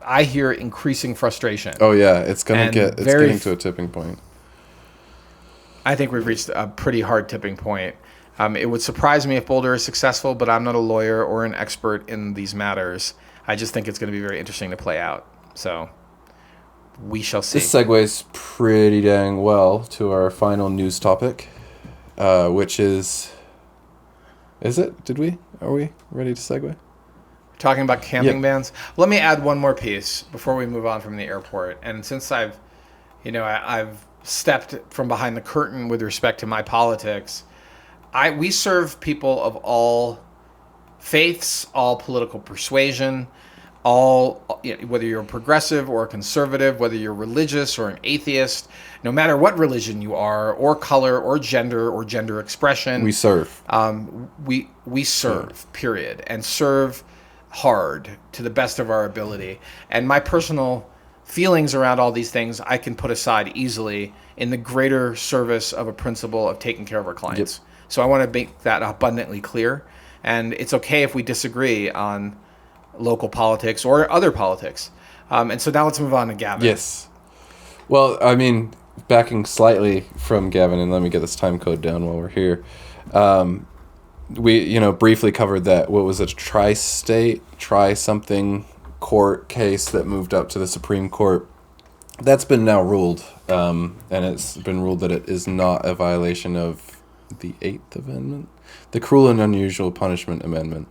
I hear increasing frustration.
Oh yeah, it's getting to a tipping point.
I think we've reached a pretty hard tipping point. It would surprise me if Boulder is successful, but I'm not a lawyer or an expert in these matters. I just think it's going to be very interesting to play out. So we shall see.
This segues pretty dang well to our final news topic, which is it? Are we ready to segue?
Talking about camping bans. Let me add one more piece before we move on from the airport. And since I've stepped from behind the curtain with respect to my politics, we serve people of all faiths, all political persuasion, whether you're a progressive or a conservative, whether you're religious or an atheist, no matter what religion you are, or color, or gender expression.
We serve.
We serve, period, and serve hard to the best of our ability. And my personal feelings around all these things I can put aside easily in the greater service of a principle of taking care of our clients. Yep. So I want to make that abundantly clear. And it's okay if we disagree on local politics or other politics. And so now let's move on to Gavin.
Yes. Well, I mean, backing slightly from Gavin, and let me get this time code down while we're here. We, briefly covered that, what was it, tri-something court case that moved up to the Supreme Court. That's been now ruled, and it's been ruled that it is not a violation of the 8th Amendment, the Cruel and Unusual Punishment Amendment.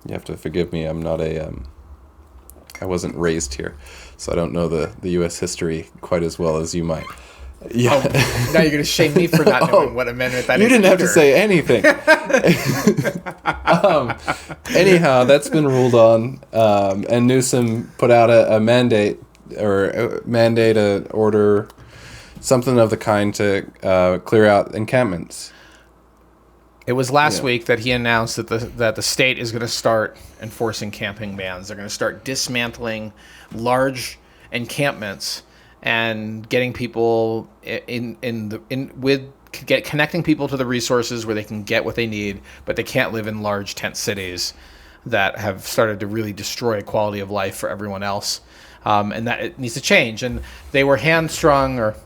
You have to forgive me, I'm not I wasn't raised here, so I don't know the U.S. history quite as well as you might. Yeah.
Oh, now you're going to shame me for not knowing what amendment that is.
You didn't have to say anything. Anyhow, that's been ruled on, and Newsom put out a mandate order, something of the kind to clear out encampments.
It was last week that he announced that the state is going to start enforcing camping bans. They're going to start dismantling large encampments and getting people connecting people to the resources where they can get what they need, but they can't live in large tent cities that have started to really destroy quality of life for everyone else. And that it needs to change. And they were hamstrung, or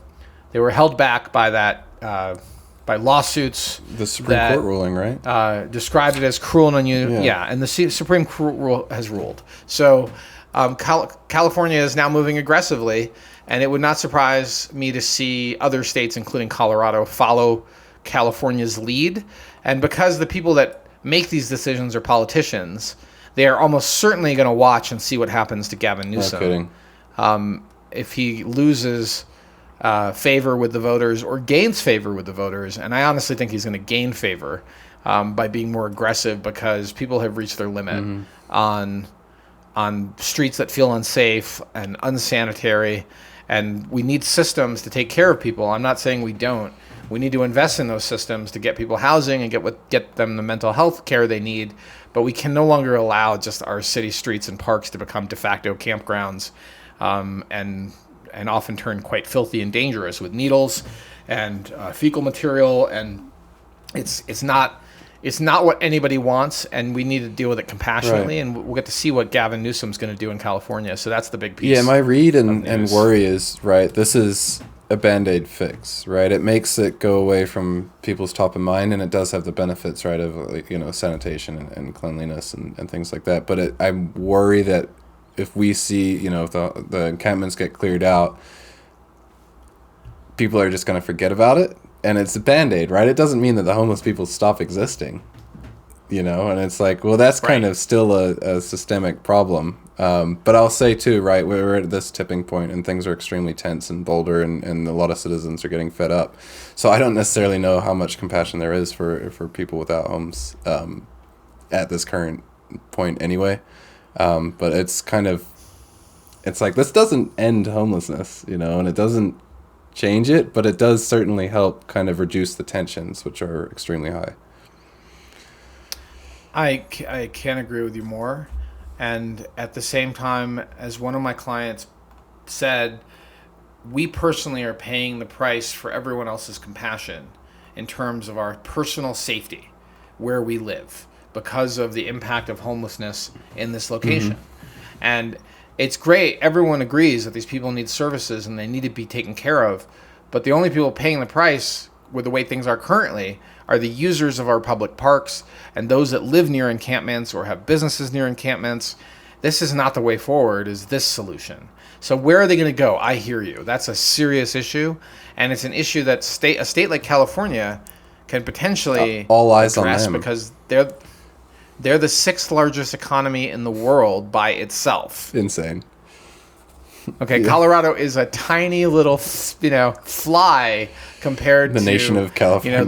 they were held back by that by lawsuits.
The Supreme Court ruling, right?
Described it as cruel and unusual. Yeah, and the Supreme Court has ruled. So California is now moving aggressively. And it would not surprise me to see other states, including Colorado, follow California's lead. And because the people that make these decisions are politicians, they are almost certainly going to watch and see what happens to Gavin Newsom.
No kidding.
If he loses favor with the voters or gains favor with the voters, and I honestly think he's going to gain favor, by being more aggressive because people have reached their limit on streets that feel unsafe and unsanitary, and we need systems to take care of people. I'm not saying we don't. We need to invest in those systems to get people housing and get them the mental health care they need, but we can no longer allow just our city streets and parks to become de facto campgrounds, and often turn quite filthy and dangerous with needles and fecal material, and it's not what anybody wants, and we need to deal with it compassionately. Right. And we'll get to see what Gavin Newsom's going to do in California. So that's the big piece.
Yeah, my read and worry is, right, this is a Band-Aid fix, right? It makes it go away from people's top of mind, and it does have the benefits, right, of sanitation and cleanliness and things like that. But I worry that if we see, if the encampments get cleared out, people are just going to forget about it. And it's a Band-Aid, right? It doesn't mean that the homeless people stop existing, and it's like, well, that's kind of still a systemic problem. But I'll say too, right, we're at this tipping point and things are extremely tense in Boulder, and a lot of citizens are getting fed up. So I don't necessarily know how much compassion there is for people without homes at this current point anyway. But it's like, this doesn't end homelessness, and it doesn't change it, but it does certainly help kind of reduce the tensions, which are extremely high.
I can't agree with you more. And at the same time, as one of my clients said, we personally are paying the price for everyone else's compassion in terms of our personal safety where we live because of the impact of homelessness in this location. Mm-hmm. And it's great. Everyone agrees that these people need services and they need to be taken care of. But the only people paying the price with the way things are currently are the users of our public parks and those that live near encampments or have businesses near encampments. This is not the way forward, is this solution. So where are they going to go? I hear you. That's a serious issue. And it's an issue that a state like California can potentially
all eyes
address
on them,
because they're the sixth largest economy in the world by itself.
Insane.
Okay, yeah. Colorado is a tiny little, fly compared to
the nation of California.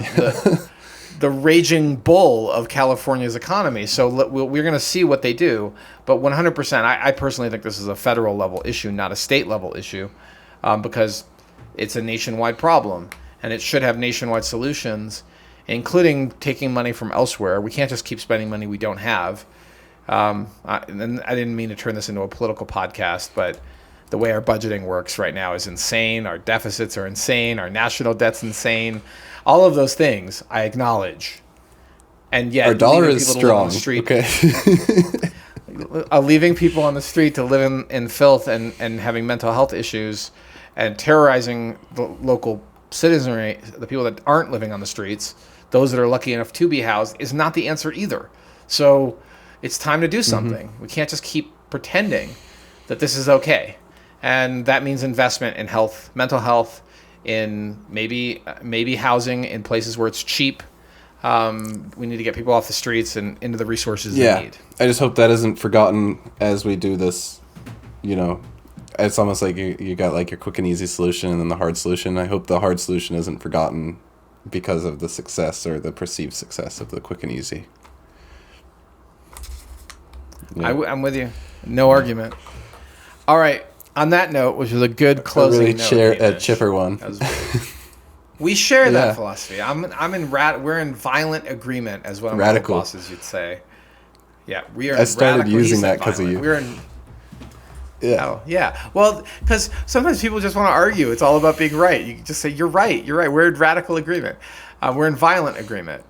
The raging bull of California's economy. So we're going to see what they do. But 100%, I personally think this is a federal level issue, not a state level issue, because it's a nationwide problem and it should have nationwide solutions, including taking money from elsewhere. We can't just keep spending money we don't have. And I didn't mean to turn this into a political podcast, but the way our budgeting works right now is insane. Our deficits are insane. Our national debt's insane. All of those things I acknowledge. And yet
our dollar is strong.
On the street,
okay.
Leaving people on the street to live in filth and having mental health issues and terrorizing the local citizenry, the people that aren't living on the streets, those that are lucky enough to be housed, is not the answer either. So it's time to do something. Mm-hmm. We can't just keep pretending that this is okay. And that means investment in health, mental health, in maybe housing in places where it's cheap. We need to get people off the streets and into the resources they need.
I just hope that isn't forgotten as we do this. It's almost like you got like your quick and easy solution and then the hard solution. I hope the hard solution isn't forgotten because of the success or the perceived success of the quick and easy.
Yeah. I'm with you. No argument. All right. On that note, which was a good closing note.
A chipper one.
We share that philosophy. We're in violent agreement, as one of my bosses would say. Yeah, we are.
I started using that because of you.
We're in.
Yeah.
Oh, yeah. Well, because sometimes people just want to argue. It's all about being right. You just say, you're right. You're right. We're in radical agreement. We're in violent agreement.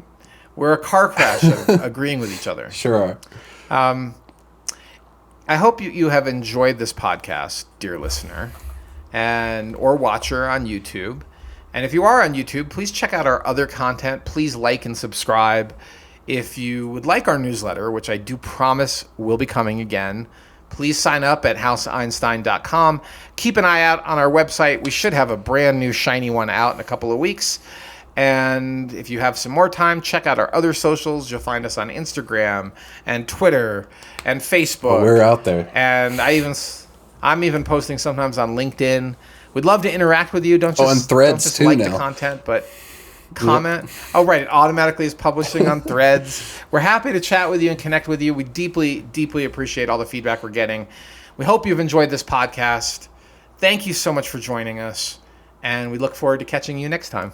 We're a car crash of agreeing with each other.
Sure are.
I hope you have enjoyed this podcast, dear listener, or watcher on YouTube. And if you are on YouTube, please check out our other content. Please like and subscribe. If you would like our newsletter, which I do promise will be coming again, please sign up at houseeinstein.com. Keep an eye out on our website. We should have a brand new shiny one out in a couple of weeks. And if you have some more time, check out our other socials. You'll find us on Instagram and Twitter and Facebook.
Oh, we're out there.
And I'm even posting sometimes on LinkedIn. We'd love to interact with you. Don't just,
and Threads
don't just
too
like
now.
The content, but comment. Oh, right. It automatically is publishing on Threads. We're happy to chat with you and connect with you. We deeply, deeply appreciate all the feedback we're getting. We hope you've enjoyed this podcast. Thank you so much for joining us, and we look forward to catching you next time.